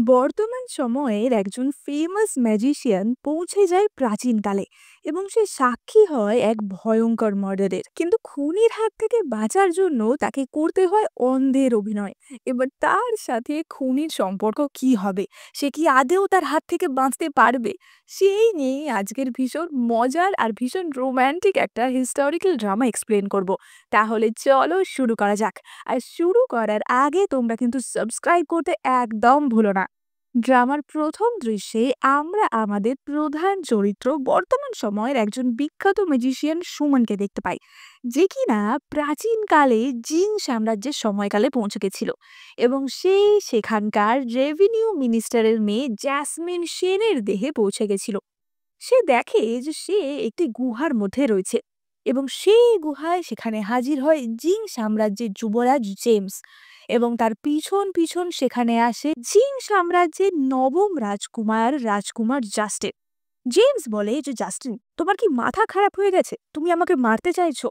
বর্তমান সময়ের একজন ফেমাস ম্যাজিশিয়ান পৌঁছে যায় প্রাচীনকালে এবং সে সাক্ষী হয় এক ভয়ঙ্কর মার্ডারের। কিন্তু খুনির হাত থেকে বাঁচার জন্য তাকে করতে হয় অন্ধের অভিনয়। এবার তার সাথে খুনির সম্পর্ক কি হবে, সে কি আদেও তার হাত থেকে বাঁচতে পারবে, সেই নিয়ে আজকের ভীষণ মজার আর ভীষণ রোমান্টিক একটা হিস্টোরিক্যাল ড্রামা এক্সপ্লেন করব। তাহলে চলো শুরু করা যাক। আর শুরু করার আগে তোমরা কিন্তু সাবস্ক্রাইব করতে একদম ভুলো না। ড্রামার প্রথম দৃশ্যে আমরা আমাদের প্রধান চরিত্র বর্তমান সময়ের একজন বিখ্যাত ম্যাজিশিয়ান সুমনকে দেখতে পাই, যে কিনা প্রাচীনকালে জিন সাম্রাজ্যের সময়কালে পৌঁছে গেছিল এবং সে সেখানকার রেভিনিউ মিনিস্টারের মেয়ে জ্যাসমিন সেনের দেহে পৌঁছে গেছিল। সে দেখে যে সে একটি গুহার মধ্যে রয়েছে এবং সেই গুহায় সেখানে হাজির হয় জিং সাম্রাজ্যের যুবরাজ জেমস এবং তার পিছন পিছন সেখানে আসে জিং সাম্রাজ্যের নবম রাজকুমার জাস্টিন। জেমস বলে যে জাস্টিন, তোমার কি মাথা খারাপ হয়ে গেছে? তুমি আমাকে মারতে চাইছো?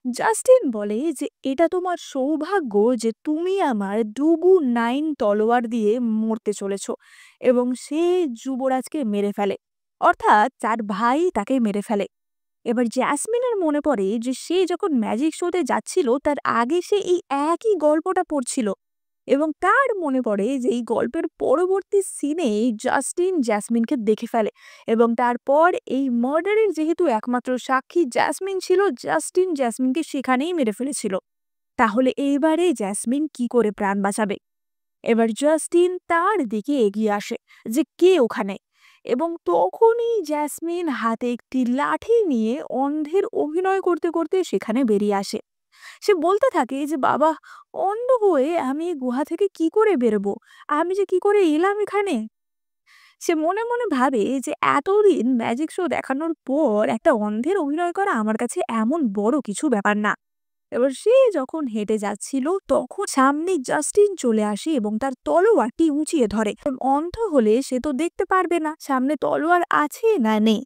জাস্টিন বলে যে এটা তোমার সৌভাগ্য যে তুমি আমার ডুগু 9 তলোয়ার দিয়ে মরতে চলেছো। এবং সে যুবরাজকে মেরে ফেলে, অর্থাৎ তার ভাই তাকে মেরে ফেলে। এবার জ্যাসমিনের মনে পড়ে যে সে যখন ম্যাজিক শোতে যাচ্ছিল তার আগে সে এই একই গল্পটা পড়ছিল এবং তার মনে পড়ে যে এই গল্পের পরবর্তী সিনে জাস্টিন জ্যাসমিনকে দেখে ফেলে এবং তারপর এই মার্ডারের যেহেতু একমাত্র সাক্ষী জ্যাসমিন ছিল, জাস্টিন জ্যাসমিনকে সেখানেই মেরে ফেলেছিল। তাহলে এইবারে জ্যাসমিন কি করে প্রাণ বাঁচাবে? এবার জাস্টিন তার দিকে এগিয়ে আসে যে কে ওখানে, এবং তখনই জ্যাসমিন হাতে একটি লাঠি নিয়ে অন্ধের অভিনয় করতে করতে সেখানে বেরিয়ে আসে। সে বলতে থাকে যে বাবা, অন্ধ হয়ে আমি এই গুহা থেকে কি করে বেরোবো? আমি যে কি করে এলাম এখানে? সে মনে মনে ভাবে যে এতদিন ম্যাজিক শো দেখানোর পর একটা অন্ধের অভিনয় করা আমার কাছে এমন বড় কিছু ব্যাপার না। এবার সে যখন হেঁটে যাচ্ছিল তখন সামনে জাস্টিন চলে আসে এবং তার তলোয়ারটি উঁচিয়ে ধরে। কারণ অন্ধ হলে সে তো দেখতে পারবে না সামনে তলোয়ার আছে না নেই।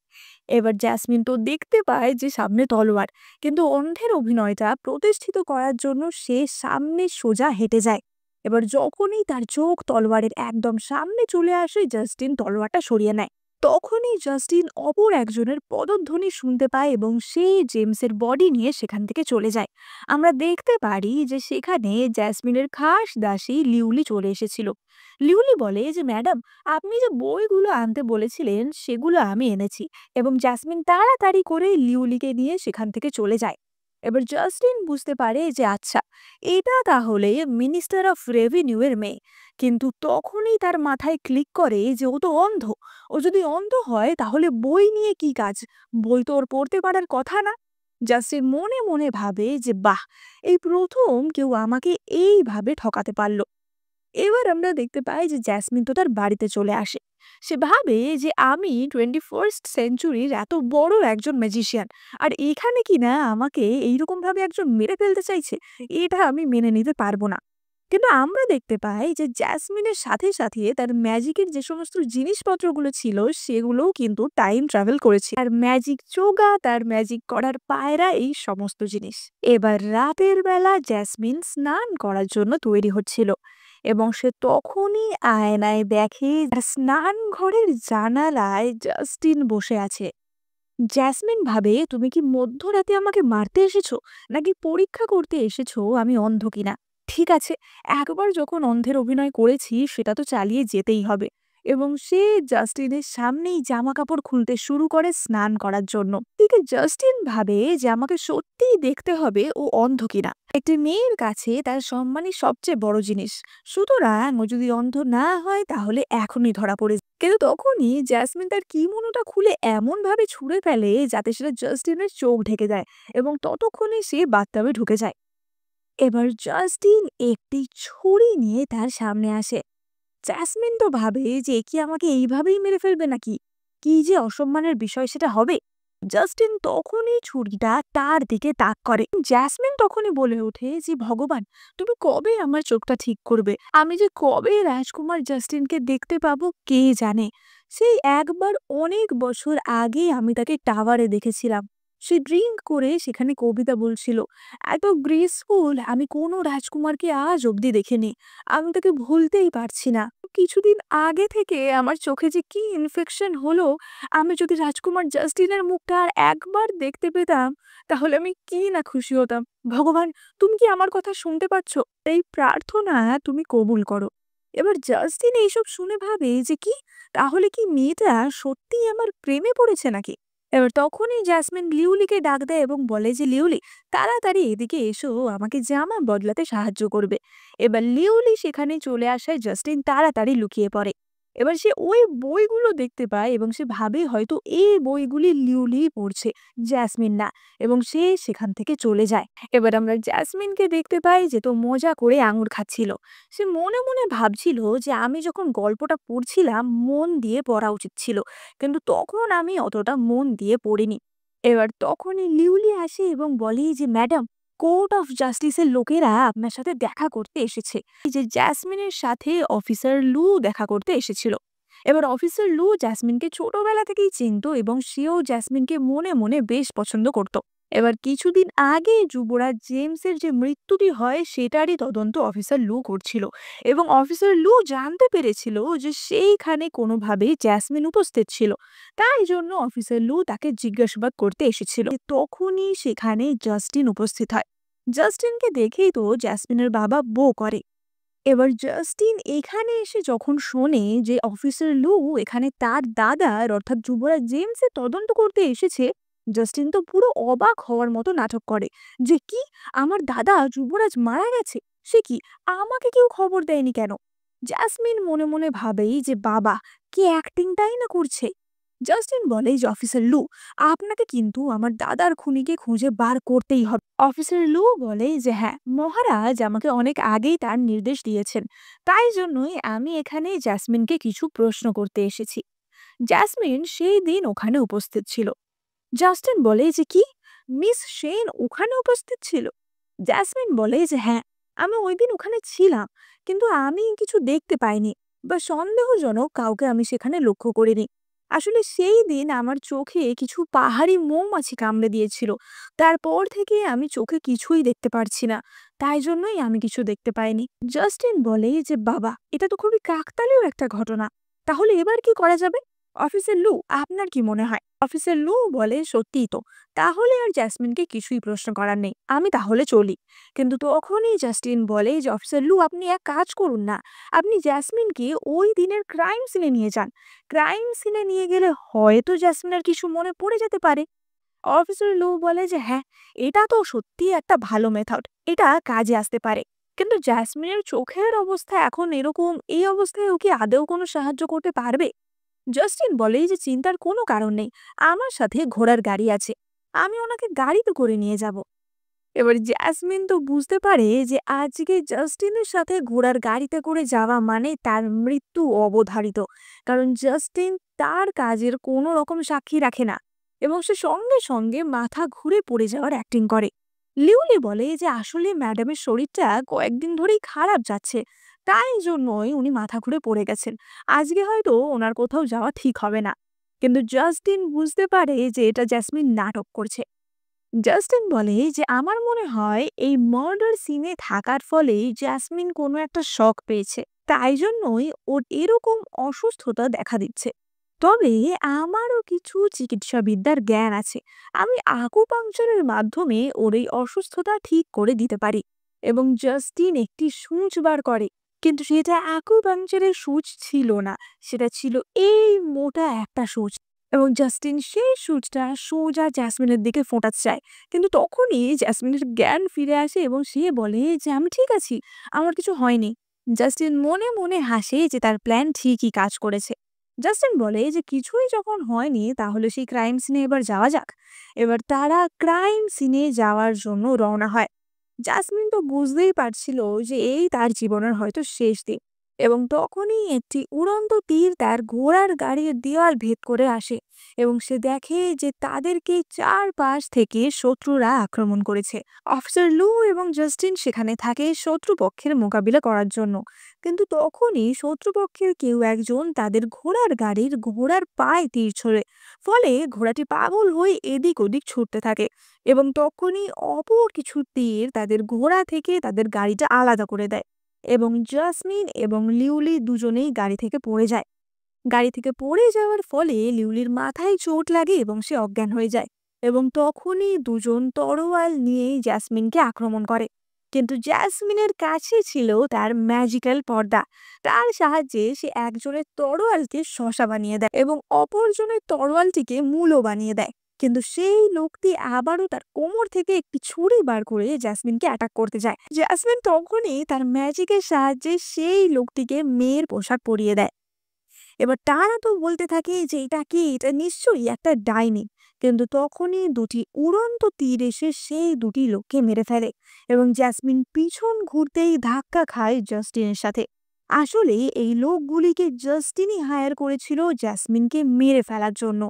এবার জ্যাসমিন তো দেখতে পায় যে সামনে তলোয়ার, কিন্তু অন্ধের অভিনয়টা প্রতিষ্ঠিত করার জন্য সে সামনে সোজা হেঁটে যায়। এবার যখনই তার চোখ তলোয়ারের একদম সামনে চলে আসে জাস্টিন তলোয়ারটা সরিয়ে নেয়। তখনই জাস্টিন অপর একজনের পদধ্বনি শুনতে পায় এবং সে জেমসের বডি নিয়ে সেখান থেকে চলে যায়। আমরা দেখতে পারি যে সেখানে জ্যাসমিনের খাস দাসী লিউলি চলে এসেছিল। লিউলি বলে যে ম্যাডাম, আপনি যে বইগুলো আনতে বলেছিলেন সেগুলো আমি এনেছি। এবং জ্যাসমিন তাড়াতাড়ি করে লিউলিকে নিয়ে সেখান থেকে চলে যায়। এবার জাস্টিন বুঝতে পারে যে আচ্ছা, এটা তাহলে মিনিস্টার অফ রেভিনিউ এর মেয়ে। কিন্তু তখনই তার মাথায় ক্লিক করে যে ও তো অন্ধ। ও যদি অন্ধ হয় তাহলে বই নিয়ে কি কাজ? বই তো ওর পড়তে পারার কথা না। জাস্টিন মনে মনে ভাবে যে বাহ, এই প্রথম কেউ আমাকে এইভাবে ঠকাতে পারলো। এবার আমরা দেখতে পাই যে জ্যাসমিন তো তার বাড়িতে চলে আসে। সে ভাবে যে আমি 21st সেঞ্চুরির এত বড় একজন ম্যাজিশিয়ান, আর এখানে কিনা আমাকে এইরকম ভাবে একজন মেরে ফেলতে চাইছে। এটা আমি মেনে নিতে পারবো না। কিন্তু আমরা দেখতে পাই যে জ্যাসমিনের সাথে সাথে তার ম্যাজিকের যে সমস্ত জিনিসপত্রগুলো ছিল সেগুলোও কিন্তু টাইম ট্রাভেল করেছে। আর ম্যাজিক চোগা, তার ম্যাজিক করার পায়রা, এই সমস্ত জিনিস। এবার রাতের বেলা জ্যাসমিন স্নান করার জন্য তৈরি হচ্ছিল এবং সে তখনই আয়নায় দেখে তার স্নান ঘরের জানালায় জাস্টিন বসে আছে। জ্যাসমিন ভাবে, তুমি কি মধ্যরাতে আমাকে মারতে এসেছো, নাকি পরীক্ষা করতে এসেছো আমি অন্ধ কিনা? ঠিক আছে, একবার যখন অন্ধের অভিনয় করেছি সেটা তো চালিয়ে যেতেই হবে। এবং সে জাস্টিনের সামনেই জামা কাপড় খুলতে শুরু করে স্নান করার জন্য। দিকে জাস্টিন ভাবে যে আমাকে সত্যিই দেখতে হবে ও অন্ধ কিনা। একটি মেয়ের কাছে তার সম্মানই সবচেয়ে বড় জিনিস, সুতরাং ও যদি অন্ধ না হয় তাহলে এখনই ধরা পড়ে যাবে। কিন্তু তখনই জ্যাসমিন তার কিমোনোটা খুলে এমন ভাবে ছুঁড়ে ফেলে যাতে সেটা জাস্টিনের চোখ ঢেকে যায় এবং ততক্ষণে সে বাথটাবে ঢুকে যায়। এবার জাস্টিন একটি ছুরি নিয়ে তার সামনে আসে। জ্যাসমিন তো ভাবে যে এ কি আমাকে এইভাবেই মেরে ফেলবে নাকি? কি যে অসম্মানের বিষয় সেটা হবে। জাস্টিন তখনই ছুরিটা তার দিকে তাক করে। জ্যাসমিন তখনই বলে ওঠে যে ভগবান, তুমি কবে আমার চোখটা ঠিক করবে? আমি যে কবে রাজকুমার জাস্টিনকে দেখতে পাবো কে জানে। সেই একবার অনেক বছর আগে আমি তাকে টাওয়ারে দেখেছিলাম। সে ড্রিঙ্ক করে সেখানে কবিতা বলছিল। এত গ্রেসফুল আমি কোনো রাজকুমারকে আজ অব্দি দেখিনি। আমি তাকে ভুলতেই পারছি না। কিছুদিন আগে থেকে আমার চোখে যে কি ইনফেকশন হলো, আমি যদি রাজকুমার জাস্টিনের মুখটা আর একবার দেখতে পেতাম, তাহলে আমি কি না খুশি হতাম। ভগবান, তুমি কি আমার কথা শুনতে পাচ্ছ? এই প্রার্থনা তুমি কবুল করো। এবার জাস্টিন এইসব শুনে ভাবে যে কি, তাহলে কি মেয়েটা সত্যিই আমার প্রেমে পড়েছে নাকি? এবার তখনই জ্যাসমিন লিউলিকে ডাক দেয় এবং বলে যে, লিউলি, তাড়াতাড়ি এদিকে এসো, আমাকে জামা বদলাতে সাহায্য করবে। এবার লিউলি সেখানে চলে আসায় জাস্টিন তাড়াতাড়ি লুকিয়ে পড়ে। এবার সে ওই বইগুলো দেখতে পায় এবং সে ভাবে হয়তো এই বইগুলি লিউলি পড়ছে, জ্যাসমিন না, এবং সে সেখান থেকে চলে যায়। এবার আমরা জ্যাসমিনকে দেখতে পাই যে তো মজা করে আঙুর খাচ্ছিল। সে মনে মনে ভাবছিল যে আমি যখন গল্পটা পড়ছিলাম মন দিয়ে পড়া উচিত ছিল, কিন্তু তখন আমি অতটা মন দিয়ে পড়িনি। এবার তখনই লিউলি আসে এবং বলে যে, ম্যাডাম, কোর্ট অফ জাস্টিসের লোকেরা আপনার সাথে দেখা করতে এসেছে। এই যে জ্যাসমিনের সাথে অফিসার লু দেখা করতে এসেছিল। এবার অফিসার লু জ্যাসমিনকে ছোটবেলা থেকেই চিনতো এবং সেও জ্যাসমিনকে মনে মনে বেশ পছন্দ করত। এবার কিছুদিন আগে যুবরাজ জেমসের যে মৃত্যুটি হয় সেটারই তদন্ত অফিসার লু করছিল এবং অফিসার লু জানতে পেরেছিল যে সেইখানে কোনোভাবেই জ্যাসমিন উপস্থিত ছিল। তাই জন্য অফিসার লু তাকে জিজ্ঞাসাবাদ করতে এসেছিল। তখনই সেখানে জাস্টিন উপস্থিত হয়। জাস্টিনকে দেখেই তো জ্যাসমিনের বাবা বো করে। এবার জাস্টিন এখানে এসে যখন শোনে যে অফিসার লু এখানে তার দাদার অর্থাৎ যুবরাজ জেমসের তদন্ত করতে এসেছে, জাস্টিন তো পুরো অবাক হওয়ার মতো নাটক করে যে কি, আমার দাদা যুবরাজ মারা গেছে? সে কি, আমাকে কেউ খবর দেয়নি কেন? জাসমিন মনে মনে ভাবেই যে বাবা কি অ্যাক্টিংটাই না করছে। জাস্টিন বলে যে অফিসার লু, আপনাকে কিন্তু আমার দাদার খুনিকে খুঁজে বার করতেই হবে। অফিসার লু বলে যে হ্যাঁ, মহারাজ আমাকে অনেক আগেই তার নির্দেশ দিয়েছেন, তাই জন্যই আমি এখানে জাসমিনকে কিছু প্রশ্ন করতে এসেছি। জাসমিন সেই দিন ওখানে উপস্থিত ছিল। জাস্টিন বলে যে কি, মিস সেন ওখানে উপস্থিত ছিল? জাসমিন বলে যে হ্যাঁ, আমি ওই দিন ওখানে ছিলাম, কিন্তু আমি কিছু দেখতে পাইনি বা সন্দেহজনক কাউকে আমি সেখানে লক্ষ্য করিনি। আসলে সেই দিন আমার চোখে কিছু পাহাড়ি মৌমাছি কামড়ে দিয়েছিল। তারপর থেকে আমি চোখে কিছুই দেখতে পারছি না, তাই জন্যই আমি কিছু দেখতে পাইনি। জাস্টিন বলে যে বাবা, এটা তো খুবই কাকতালীয় একটা ঘটনা। তাহলে এবার কি করা যাবে? অফিসার লু, আপনার কি মনে হয়? অফিসার লু বলে সত্যিই তো, তাহলে আর জ্যাসমিনকে কিছুই প্রশ্ন করার নেই, আমি তাহলে চলি। কিন্তু তখনই জাস্টিন বলে যে অফিসার লু, আপনি এক কাজ করুন না, আপনি জ্যাসমিনকে ওই দিনের ক্রাইম সিনে নিয়ে যান। ক্রাইম সিনে নিয়ে গেলে হয়তো জ্যাসমিনের কিছু মনে পড়ে যেতে পারে। অফিসার লু বলে যে হ্যাঁ, এটা তো সত্যি একটা ভালো মেথড, এটা কাজে আসতে পারে। কিন্তু জ্যাসমিনের চোখের অবস্থা এখন এরকম, এই অবস্থায় ও কি আদৌ কোনো সাহায্য করতে পারবে? জাস্টিন বলে যে চিন্তার কোনো কারণ নেই, আমার সাথে ঘোড়ার গাড়ি আছে, আমি ওনাকে গাড়িতে করে নিয়ে যাব। এবার জ্যাসমিন তো বুঝতে পারে যে আজকে জাস্টিনের সাথে ঘোড়ার গাড়িতে করে যাওয়া মানে তার মৃত্যু অবধারিত, কারণ জাস্টিন তার কাজের কোনো রকম সাক্ষী রাখে না এবং সে সঙ্গে সঙ্গে মাথা ঘুরে পড়ে যাওয়ার অ্যাক্টিং করে। লিউলি বলে যে আসলে ম্যাডামের শরীরটা কয়েকদিন ধরেই খারাপ যাচ্ছে, তাই জন্যই উনি মাথা ঘুরে পড়ে গেছেন। আজকে হয়তো ওনার কোথাও যাওয়া ঠিক হবে না। কিন্তু জাস্টিন বুঝতে পারে যে এটা জ্যাসমিন নাটক করছে। জাস্টিন বলে যে আমার মনে হয় এই মার্ডার সিনে থাকার ফলেই জ্যাসমিন কোনো একটা শক পেয়েছে, তাই জন্যই ওর এরকম অসুস্থতা দেখা দিচ্ছে। তবে আমারও কিছু চিকিৎসাবিদ্যার জ্ঞান আছে, আমি আকুপাংচারের মাধ্যমে ওর এই অসুস্থতা ঠিক করে দিতে পারি। এবং জাস্টিন একটি সূচ বার করে, কিন্তু সেটা আকুপাংচারের সূচ ছিল না, সেটা ছিল এই মোটা একটা সূচ। এবং জাস্টিন সেই সূচটা সোজা জ্যাসমিনের দিকে ফোঁটাতে চায়, কিন্তু তখনই জ্যাসমিনের জ্ঞান ফিরে আসে এবং সে বলে যে আমি ঠিক আছি, আমার কিছু হয়নি। জাস্টিন মনে মনে হাসে যে তার প্ল্যান ঠিকই কাজ করেছে। জাস্টিন বলে যে কিছুই যখন হয়নি, তাহলে সেই ক্রাইম সিনে এবার যাওয়া যাক। এবার তারা ক্রাইম সিনে যাওয়ার জন্য রওনা হয়। জাসমিন তো বুঝতেই পারছিল যে এই তার জীবনের হয়তো শেষ দিন। এবং তখনই একটি উড়ন্ত তীর তার ঘোড়ার গাড়ির দেওয়াল ভেদ করে আসে এবং সে দেখে যে তাদেরকে চারপাশ থেকে শত্রুরা আক্রমণ করেছে। অফিসার লু এবং জাস্টিন সেখানে থাকে শত্রুপক্ষের মোকাবিলা করার জন্য, কিন্তু তখনই শত্রুপক্ষের কেউ একজন তাদের ঘোড়ার গাড়ির ঘোড়ার পায়ে তীর ছোড়ে। ফলে ঘোড়াটি পাগল হয়ে এদিক ওদিক ছুটতে থাকে এবং তখনই অপর কিছু তীর তাদের ঘোড়া থেকে তাদের গাড়িটা আলাদা করে দেয় এবং জাসমিন এবং লিউলি দুজনেই গাড়ি থেকে পড়ে যায়। গাড়ি থেকে পড়ে যাওয়ার ফলে লিউলির মাথায় চোট লাগে এবং সে অজ্ঞান হয়ে যায় এবং তখনই দুজন তরোয়াল নিয়ে জ্যাসমিনকে আক্রমণ করে। কিন্তু জ্যাসমিনের কাছে ছিল তার ম্যাজিক্যাল পর্দা। তার সাহায্যে সে একজনের তরোয়ালকে শসা বানিয়ে দেয় এবং অপরজনের তরোয়ালটিকে মূলও বানিয়ে দেয়। কিন্তু সেই লোকটি আবারও তার কোমর থেকে একটি ছুরি বার করে জ্যাসমিনকে অ্যাটাক করতে যায়। জ্যাসমিন তখনই তার ম্যাজিকের সাহায্যে সেই লোকটিকে মেয়ের পোশাক পরিয়ে দেয়। এবার তারা তো বলতে থাকে যে এটা কি, এটা নিশ্চয়ই একটা ডাইনি। কিন্তু তখনই দুটি উড়ন্ত তীর এসে সেই দুটি লোককে মেরে ফেলে এবং জ্যাসমিন পিছন ঘুরতেই ধাক্কা খায় জাস্টিনের সাথে। আসলে এই লোকগুলিকে জাস্টিনই হায়ার করেছিল জ্যাসমিনকে মেরে ফেলার জন্য।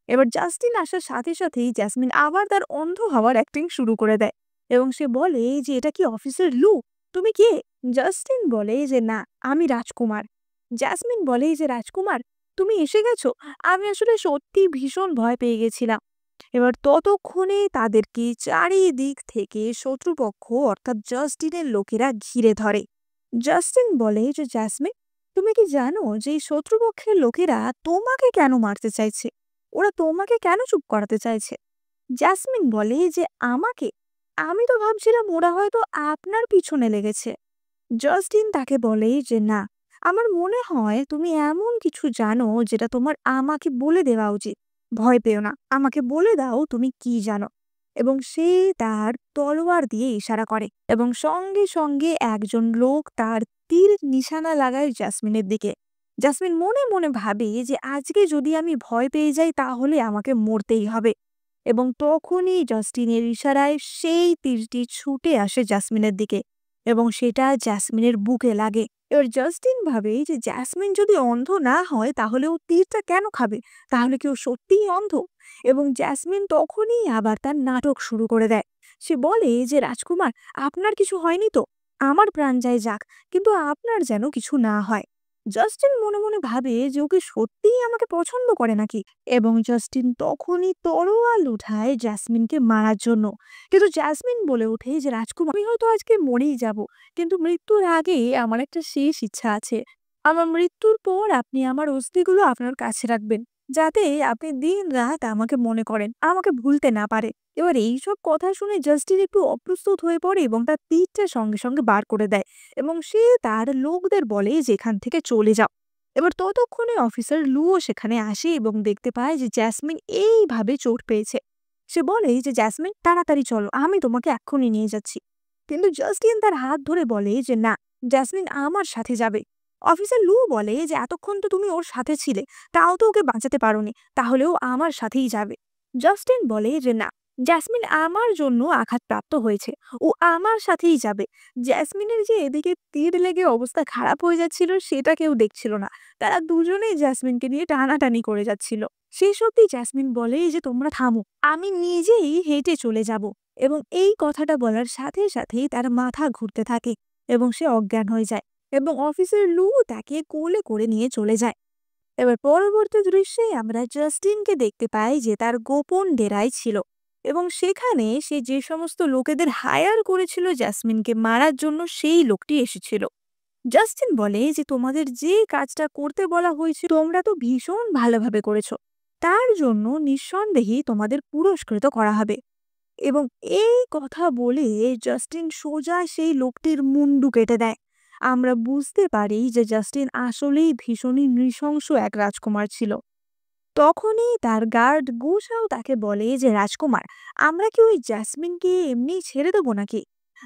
এবার জাস্টিন আসার সাথে সাথেই জ্যাসমিন আবার তার অন্ধ হওয়ার অ্যাক্টিং শুরু করে দেয় এবং সে বলে যে এটা কি অফিসার লু, তুমি কে? জাস্টিন বলে যে না, আমি রাজকুমার। জ্যাসমিন বলে যে রাজকুমার, তুমি এসে গেছো। আমি আসলে সত্যি ভীষণ ভয় পেয়ে গেছিলাম। এবার ততক্ষণে তাদেরকে চারিদিক থেকে শত্রুপক্ষ অর্থাৎ জাস্টিনের লোকেরা ঘিরে ধরে। জাস্টিন বলে যে জ্যাসমিন, তুমি কি জানো যে এই শত্রুপক্ষের লোকেরা তোমাকে কেন মারতে চাইছে? ওরা তোমাকে কেন চুপ করাতে চাইছে? জ্যাসমিন বলে যে আমাকে, আমি তো ভাবছিলাম ওরা হয়তো আপনার পিছনে লেগেছে। জাস্টিন তাকে বলে যে না, আমার মনে হয় তুমি এমন কিছু জানো যেটা তোমার আমাকে বলে দেওয়া উচিত। ভয় পেও না, আমাকে বলে দাও তুমি কি জানো। এবং সে তার তলোয়ার দিয়ে ইশারা করে এবং সঙ্গে সঙ্গে একজন লোক তার তীর নিশানা লাগায় জাসমিনের দিকে। জাসমিন মনে মনে ভাবে যে আজকে যদি আমি ভয় পেয়ে যাই তাহলে আমাকে মরতেই হবে। এবং তখনই জাস্টিনের ইশারায় সেই তীরটি ছুটে আসে জাসমিনের দিকে এবং সেটা জ্যাসমিনের বুকে লাগে। এবার জাস্টিন ভাবে যে জ্যাসমিন যদি অন্ধ না হয় তাহলে ও তীরটা কেন খাবে? তাহলে কি ও সত্যিই অন্ধ? এবং জ্যাসমিন তখনই আবার তার নাটক শুরু করে দেয়। সে বলে যে রাজকুমার, আপনার কিছু হয়নি তো? আমার প্রাণ যায় যাক, কিন্তু আপনার যেন কিছু না হয়। জাস্টিন মনে মনে ভাবে যে ওকে সত্যিই আমাকে পছন্দ করে নাকি। এবং জাস্টিন তখনই তরোয়াল উঠায় জ্যাসমিনকে মারার জন্য। কিন্তু জ্যাসমিন বলে ওঠে যে রাজকুমার, আমি হয়তো আজকে মরেই যাব, কিন্তু মৃত্যুর আগে আমার একটা শেষ ইচ্ছা আছে। আমার মৃত্যুর পর আপনি আমার অস্থিগুলো আপনার কাছে রাখবেন, যাতে আপনি দিন রাত আমাকে মনে করেন, আমাকে ভুলতে না পারে। এবার এইসব কথা শুনে জাস্টিন একটু অপ্রস্তুত হয়ে পড়ে এবং তার তীরটা সঙ্গে সঙ্গে বার করে দেয় এবং সে তার লোকদের বলে যে এখান থেকে চলে যাও। এবার ততক্ষণে অফিসার লুও সেখানে আসে এবং দেখতে পায় যে জ্যাসমিন এইভাবে চোট পেয়েছে। সে বলে যে জ্যাসমিন, তাড়াতাড়ি চলো, আমি তোমাকে এক্ষুনি নিয়ে যাচ্ছি। কিন্তু জাস্টিন তার হাত ধরে বলে যে না, জ্যাসমিন আমার সাথে যাবে। অফিসার লু বলে যে এতক্ষণ তো তুমি ওর সাথে ছিলে, তাও তো ওকে বাঁচাতে পারোনি, তাহলেও আমার সাথেই যাবে। জাস্টিন বলে যে না, জ্যাসমিন আমার জন্য আঘাতপ্রাপ্ত হয়েছে, ও আমার সাথেই যাবে। জ্যাসমিনের যে এদিকে তীর লেগে অবস্থা খারাপ হয়ে যাচ্ছিল সেটা কেউ দেখছিল না। তারা দুজনেই জ্যাসমিনকে নিয়ে টানাটানি করে যাচ্ছিল। সেই সত্যি জ্যাসমিন বলে যে তোমরা থামো, আমি নিজেই হেঁটে চলে যাব। এবং এই কথাটা বলার সাথে সাথেই তার মাথা ঘুরতে থাকে এবং সে অজ্ঞান হয়ে যায় এবং অফিসার লু তাকে কোলে করে নিয়ে চলে যায়। এবার পরবর্তী দৃশ্যে আমরা জাস্টিনকে দেখতে পাই যে তার গোপন ডেরায় ছিল এবং সেখানে সে যে সমস্ত লোকেদের হায়ার করেছিল জ্যাসমিনকে মারার জন্য সেই লোকটি এসেছিল। জাস্টিন বলে যে তোমাদের যে কাজটা করতে বলা হয়েছিল তোমরা তো ভীষণ ভালোভাবে করেছো, তার জন্য নিঃসন্দেহে তোমাদের পুরস্কৃত করা হবে। এবং এই কথা বলে জাস্টিন সোজা সেই লোকটির মুন্ডু কেটে দেয়। আমরা বুঝতে পারি যে জাস্টিন আসলেই ভীষণই নৃশংস এক রাজকুমার ছিল। তখনই তার গার্ড গুসাও তাকে বলে যে রাজকুমার, আমরা কি ওই জ্যাসমিনকে এমনি ছেড়ে দেবো নাকি?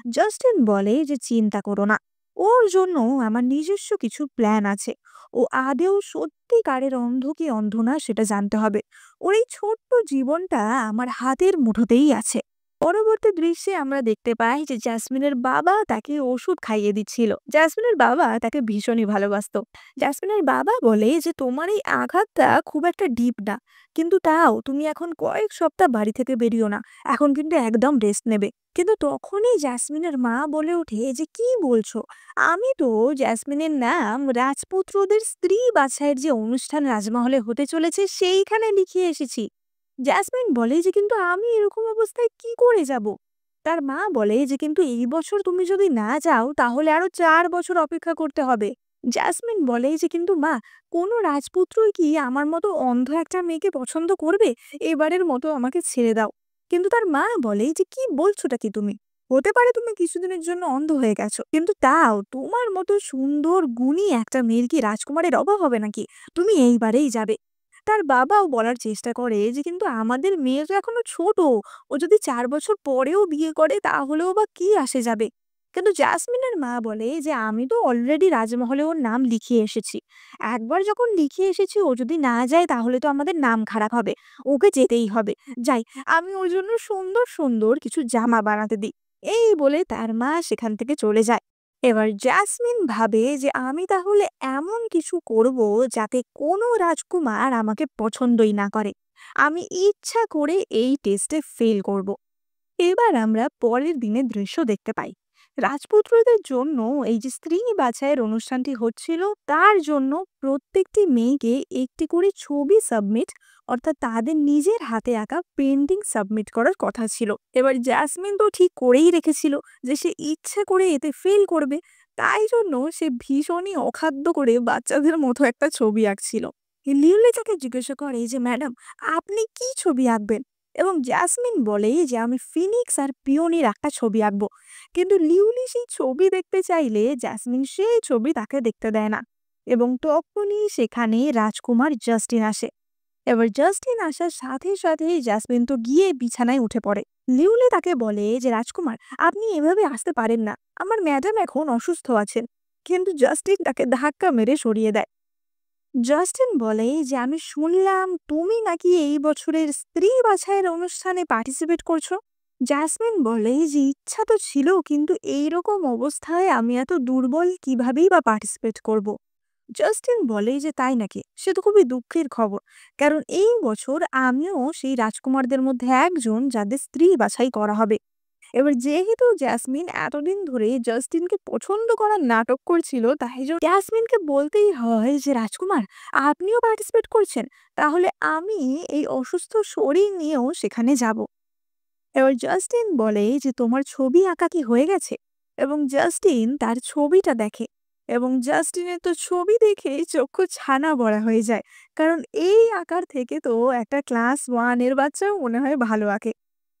জাস্টিন বলে যে চিন্তা করো না, ওর জন্য আমার নিজস্ব কিছু প্ল্যান আছে। ও আদেও সত্যিকারের অন্ধ কি অন্ধ না সেটা জানতে হবে। ওর এই ছোট্ট জীবনটা আমার হাতের মুঠোতেই আছে। পরবর্তী দৃশ্যে আমরা দেখতে পাই যে জাসমিনের বাবা তাকে ওষুধ খাইয়ে দিচ্ছিল। জাসমিনের বাবা তাকে ভীষণই ভালোবাসতো। জাসমিনের বাবা বলে যে তোমার এই আঘাতটা খুব একটা ডিপ না, কিন্তু তাও তুমি এখন কয়েক সপ্তাহ বাড়ি থেকে বেরিও না, এখন কিন্তু একদম রেস্ট নেবে। কিন্তু তখনই জাসমিনের মা বলে ওঠে যে কি বলছো, আমি তো জাসমিনের নাম রাজপুত্রদের স্ত্রী বাছাইয়ের যে অনুষ্ঠান রাজমহলে হতে চলেছে সেইখানে লিখিয়ে এসেছি। জাসমিন বলে যে কিন্তু আমি এরকম অবস্থায় কি করে যাব। তার মা বলে যে কিন্তু এই বছর তুমি যদি না যাও তাহলে আরো 4 বছর অপেক্ষা করতে হবে। জাসমিন বলে যে কিন্তু মা, কোনো রাজপুত্রই কি আমার মতো অন্ধ একটা মেয়েকে পছন্দ করবে? এবারের মতো আমাকে ছেড়ে দাও। কিন্তু তার মা বলে যে কি বলছোটা কি তুমি, হতে পারে তুমি কিছুদিনের জন্য অন্ধ হয়ে গেছো, কিন্তু তাও তোমার মতো সুন্দর গুণী একটা মেয়ের কি রাজকুমারের অভাব হবে নাকি? তুমি এইবারেই যাবে। তার বাবাও বলার চেষ্টা করে যে কিন্তু আমাদের মেয়ে তো এখনো ছোট, ও যদি 4 বছর পরেও বিয়ে করে তাহলেও বা কি আসে যাবে। কিন্তু জাসমিনের মা বলে যে আমি তো অলরেডি রাজমহলে ওর নাম লিখিয়ে এসেছি, একবার যখন লিখিয়ে এসেছি ও যদি না যায় তাহলে তো আমাদের নাম খারাপ হবে, ওকে যেতেই হবে। যাই, আমি ওর জন্য সুন্দর সুন্দর কিছু জামা বানাতে দিই। এই বলে তার মা সেখান থেকে চলে যায়। এবার জাসমিন ভাবে যে আমি তাহলে এমন কিছু করব যাতে কোনো রাজকুমার আমাকে পছন্দই না করে, আমি ইচ্ছা করে এই টেস্টে ফেল করব। এবার আমরা পরের দিনের দৃশ্য দেখতে পাই। রাজপুত্রদের জন্য এই যে স্ত্রী বাছাইয়ের অনুষ্ঠানটি হচ্ছিল, তার জন্য প্রত্যেকটি মেয়েকে একটি করে ছবি সাবমিট, অর্থাৎ তাদের নিজের হাতে আঁকা পেন্টিং সাবমিট করার কথা ছিল। এবার জাসমিন তো ঠিক করেই রেখেছিল যে সে ইচ্ছে করে এতে ফেল করবে, তাই জন্য সে ভীষণই অখাদ্য করে বাচ্চাদের মতো একটা ছবি আঁকছিল। লিওলি তাকে জিজ্ঞাসা করে যে ম্যাডাম, আপনি কি ছবি আঁকবেন? এবং জাসমিন বলে যে আমি ফিনিক্স আর পিওনির একটা ছবি আঁকবো। কিন্তু লিউলি সেই ছবি দেখতে চাইলে জাসমিন সেই ছবি তাকে দেখতে দেয় না। এবং তখনই সেখানে রাজকুমার জাস্টিন আসে। এবার জাস্টিন আসার সাথে সাথেই জাসমিন তো গিয়ে বিছানায় উঠে পড়ে। লিউলি তাকে বলে যে রাজকুমার, আপনি এভাবে আসতে পারেন না, আমার ম্যাডাম এখন অসুস্থ আছেন। কিন্তু জাস্টিন তাকে ধাক্কা মেরে সরিয়ে দেয়। জাস্টিন বলে যে আমি শুনলাম তুমি নাকি এই বছরের স্ত্রী বাছাইয়ের অনুষ্ঠানে পার্টিসিপেট করছো। জাসমিন বলে যে ইচ্ছা তো ছিল, কিন্তু এইরকম অবস্থায় আমি এত দুর্বল কিভাবেই বা পার্টিসিপেট করব। জাস্টিন বলে যে তাই নাকি, সে তো খুবই দুঃখের খবর, কারণ এই বছর আমিও সেই রাজকুমারদের মধ্যে একজন যাদের স্ত্রী বাছাই করা হবে। এবার যেহেতু জাসমিন এতদিন ধরে জাস্টিনকে পছন্দ করার নাটক করছিল, তাই জন্য জাসমিনকে বলতেই হয় যে রাজকুমার, আপনিও পার্টিসিপেট করছেন, তাহলে আমি এই অসুস্থ শরীর নিয়েও সেখানে যাব। এবার জাস্টিন বলে যে তোমার ছবি আঁকা কি হয়ে গেছে? এবং জাস্টিন তার ছবিটা দেখে, এবং জাস্টিনের তো ছবি দেখে চক্ষু ছানা বড়া হয়ে যায়, কারণ এই আঁকার থেকে তো একটা ক্লাস 1 এর বাচ্চাও মনে হয় ভালো আঁকে।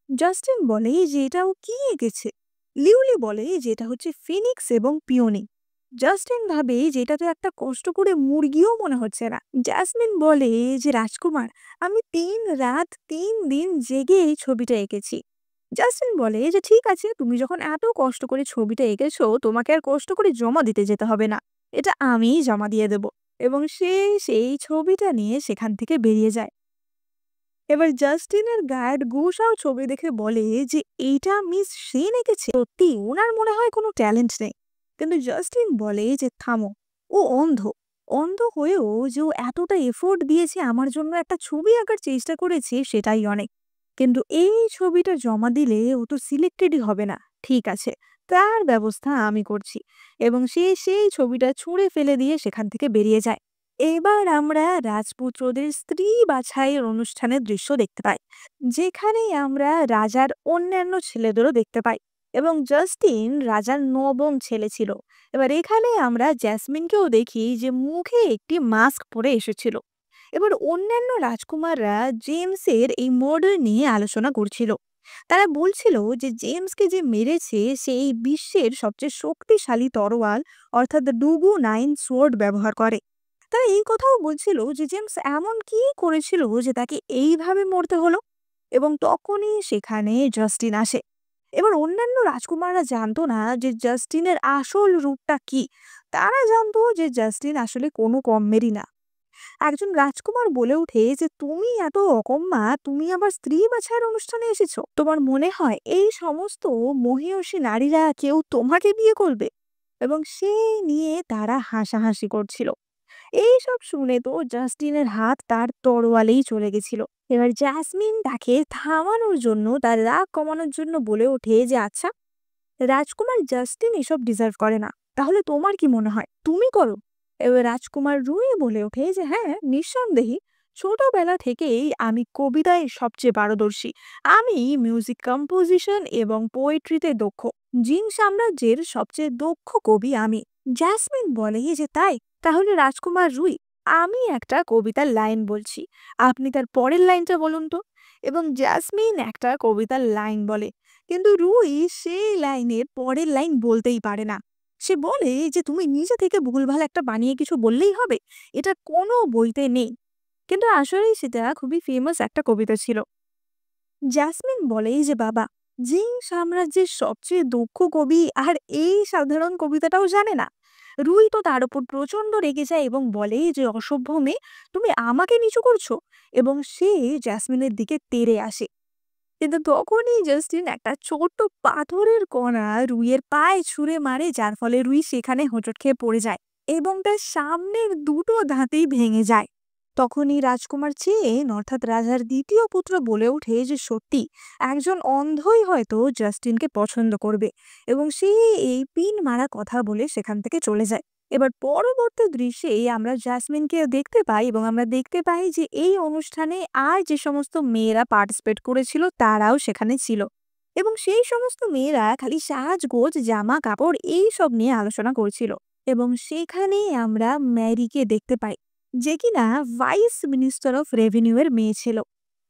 জাস্টিন বলে যে এটা ও কি এঁকেছে। লিউলি বলে যে এটা হচ্ছে ফিনিক্স এবং পিওনি। জাস্টিন ভাবে যে এটা তো একটা কষ্ট করে মুরগিও মনে হচ্ছে না। জাসমিন বলে যে রাজকুমার, আমি 3 রাত 3 দিন জেগে এই ছবিটা এঁকেছি। জাস্টিন বলে যে ঠিক আছে, তুমি যখন এত কষ্ট করে ছবিটা এঁকেছো তোমাকে আর কষ্ট করে জমা দিতে যেতে হবে না, এটা আমিই জমা দিয়ে দেব। এবং সে সেই ছবিটা নিয়ে সেখান থেকে বেরিয়ে যায়। এবার জাস্টিনের গার্ড গুসাও ছবি দেখে বলে যে এইটা মিস সেন এঁকেছে, সত্যি ওনার মনে হয় কোনো ট্যালেন্ট নেই। কিন্তু জাস্টিন বলে যে থামো, ও অন্ধ, অন্ধ হয়েও যে ও এতটা এফোর্ট দিয়েছে আমার জন্য, একটা ছবি আঁকার চেষ্টা করেছে, সেটাই অনেক। কিন্তু এই ছবিটা জমা দিলে ও তো সিলেক্টেডই হবে না। ঠিক আছে, তার ব্যবস্থা আমি করছি। এবং সে সেই ছবিটা ছুঁড়ে ফেলে দিয়ে সেখান থেকে বেরিয়ে যায়। এবার আমরা রাজপুত্রদের স্ত্রী বাছাইয়ের অনুষ্ঠানের দৃশ্য দেখতে পাই, যেখানে আমরা রাজার অন্যান্য ছেলেদেরও দেখতে পাই। এবং জাস্টিন রাজার নবম ছেলে ছিল। এবার এখানে আমরা জ্যাসমিনকেও দেখি যে মুখে একটি মাস্ক পরে এসেছিল। এবার অন্যান্য রাজকুমাররা জেমসের এই মার্ডার নিয়ে আলোচনা করছিল। তারা বলছিল যে জেমসকে যে মেরেছে সে এই বিশ্বের সবচেয়ে শক্তিশালী তরোয়াল, অর্থাৎ ডুগু 9 সোয়ার্ড ব্যবহার করে। তারা এই কথাও বলছিল যে জেমস এমন কি করেছিল যে তাকে এইভাবে মরতে হলো। এবং তখনই সেখানে জাস্টিন আসে। এবার অন্যান্য রাজকুমাররা জানতো না যে জাস্টিনের আসল রূপটা কি। তারা জানতো যে জাস্টিন আসলে কোনো কম মেরি না। একজন রাজকুমার বলে ওঠে যে তুমি এত অকম্মা, তুমি আবার স্ত্রী বাছাইয়ের অনুষ্ঠানে এসেছো? তোমার মনে হয় এই সমস্ত মহীয়সী নারীরা কেউ তোমাকে বিয়ে করবে? এবং সেই নিয়ে তারা হাসাহাসি করছিল। এইসব শুনে তো জাস্টিনের হাত তার তরোয়ালেই চলে গেছিল। এবার জাসমিন তাকে থামানোর জন্য, তার রাগ কমানোর জন্য বলে ওঠে যে আচ্ছা, রাজকুমার জাস্টিন এসব ডিজার্ভ করে না, তাহলে তোমার কি মনে হয় তুমি করো? এবার রাজকুমার রুই বলে ওঠে যে হ্যাঁ, নিঃসন্দেহে ছোটবেলা থেকেই আমি কবিতায় সবচেয়ে পারদর্শী। আমি মিউজিক কম্পোজিশন এবং পোয়েট্রিতে দক্ষ। জিন সাম্রাজ্যের সবচেয়ে দক্ষ কবি আমি। জাসমিন বলে যে তাই? তাহলে রাজকুমার রুই, আমি একটা কবিতার লাইন বলছি, আপনি তার পরের লাইনটা বলুন তো। এবং জাসমিন একটা কবিতার লাইন বলে, কিন্তু রুই সেই লাইনের পরের লাইন বলতেই পারে না। সে বলে যে তুমি নিজে থেকে ভুলভাল একটা বানিয়ে কিছু বললেই হবে, এটা কোনো বইতে নেই। কিন্তু আসলেই সেটা খুবই ফেমাস একটা কবিতা ছিল। জাসমিন বলে যে বাবা, জিং সাম্রাজ্যের সবচেয়ে দক্ষ কবি আর এই সাধারণ কবিতাটাও জানে না। রুই তো তার উপর প্রচন্ড রেগে যায় এবং বলে যে অসভ্য মেয়ে, তুমি আমাকে নিচু করছো। এবং সে জাসমিনের দিকে তেড়ে আসে। কিন্তু তখনই জাস্টিন একটা ছোট্ট পাথরের কণা রুইয়ের পায়ে ছুঁড়ে মারে, যার ফলে রুই সেখানে হোঁচট খেয়ে পড়ে যায় এবং তার সামনের দুটো দাঁতেই ভেঙে যায়। তখনই রাজকুমার চেয়েন অর্থাৎ রাজার দ্বিতীয় পুত্র বলে ওঠে যে সত্যি একজন অন্ধই হয়তো জাস্টিনকে পছন্দ করবে, এবং সে এই পিন মারা কথা বলে সেখান থেকে চলে যায়। এবার পরবর্তী দৃশ্যে আমরা জাসমিনকে দেখতে পাই এবং আমরা দেখতে পাই যে এই অনুষ্ঠানে আর যে সমস্ত মেয়েরা পার্টিসিপেট করেছিল তারাও সেখানে ছিল, এবং সেই সমস্ত মেয়েরা খালি সাজগোজ, জামা কাপড় এই সব নিয়ে আলোচনা করছিল। এবং সেখানে আমরা ম্যারিকে দেখতে পাই, যে কিনা ভাইস মিনিস্টার অফ রেভিনিউ এর মেয়ে ছিল।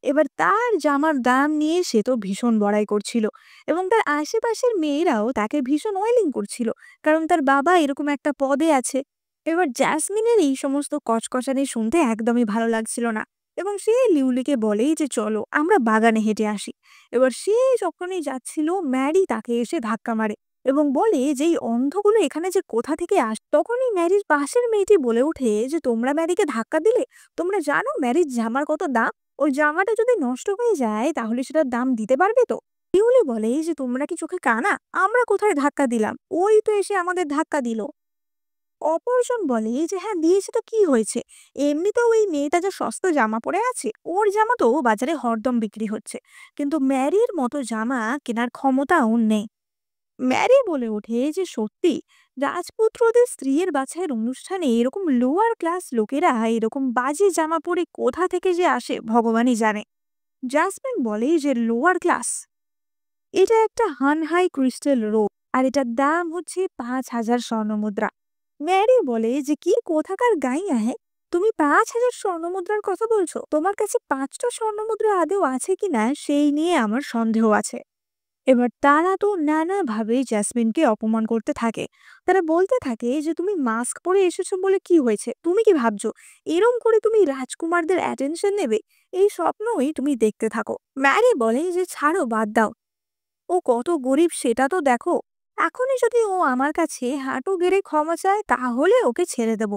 এবার তার জামার দাম নিয়ে সে তো ভীষণ বড়াই করছিল, এবং তার আশেপাশের মেয়েরাও তাকে ভীষণ ওয়েলিং করছিল, কারণ তার বাবা এরকম একটা পদে আছে। এবার জ্যাসমিনের এই সমস্ত কচকচানি শুনতে একদমই ভালো লাগছিল না, এবং সে লিউলিকে বলে যে চলো আমরা বাগানে হেঁটে আসি। এবার সে যখনই যাচ্ছিল, ম্যারি তাকে এসে ধাক্কা মারে এবং বলে যে এই অন্ধগুলো এখানে যে কোথা থেকে তখনই ম্যারির পাশের মেয়েটি বলে ওঠে যে তোমরা ম্যারিকে ধাক্কা দিলে? তোমরা জানো ম্যারির জামার কত দাম? ওই জামাটা যদি নষ্ট হয়ে যায় তাহলে সেটার দাম দিতে পারবে তো? শিউলি বলে যে তোমরা কি চোখে কানা? আমরা কোথায় ধাক্কা দিলাম? ওই তো এসে আমাদের ধাক্কা দিল। অপরজন বলে যে হ্যাঁ, দিয়েছে তো কি হয়েছে, এমনিতেও ওই মেয়েটা যা সস্তা জামা পরে আছে, ওর জামা তো বাজারে হরদম বিক্রি হচ্ছে, কিন্তু ম্যারির মতো জামা কেনার ক্ষমতা ওর নেই। ম্যারি বলে ওঠে যে সত্যি, রাজপুত্রদের স্ত্রীর বাছাইয়ের অনুষ্ঠানে এরকম লোয়ার ক্লাস লোকেরা এরকম বাজে জামা পরে কোথা থেকে যে আসে ভগবানই জানে। জাসমিন বলে যে লোয়ার ক্লাস, এটা একটা হানহাই ক্রিস্টাল রোগ, আর এটার দাম হচ্ছে 5,000 স্বর্ণমুদ্রা। ম্যারি বলে যে কি কোথাকার গাইয়া, হ্যাঁ, তুমি 5,000 স্বর্ণমুদ্রার কথা বলছো? তোমার কাছে 5টা স্বর্ণমুদ্রা আদেও আছে কিনা সেই নিয়ে আমার সন্দেহ আছে। এবার তারা তো নানাভাবে জাসমিনকে অপমান করতে থাকে। তারা বলতে থাকে যে তুমি মাস্ক পরে এসেছো বলে কি হয়েছে, তুমি কি ভাবছো এরম করে তুমি রাজকুমারদের অ্যাটেনশন নেবে? এই স্বপ্নই তুমি দেখতে থাকো। ম্যারি বলে যে ছাড়ো, বাদ দাও, ও কত গরিব সেটা তো দেখো। এখনই যদি ও আমার কাছে হাঁটু গেড়ে ক্ষমা চায় তাহলে ওকে ছেড়ে দেব।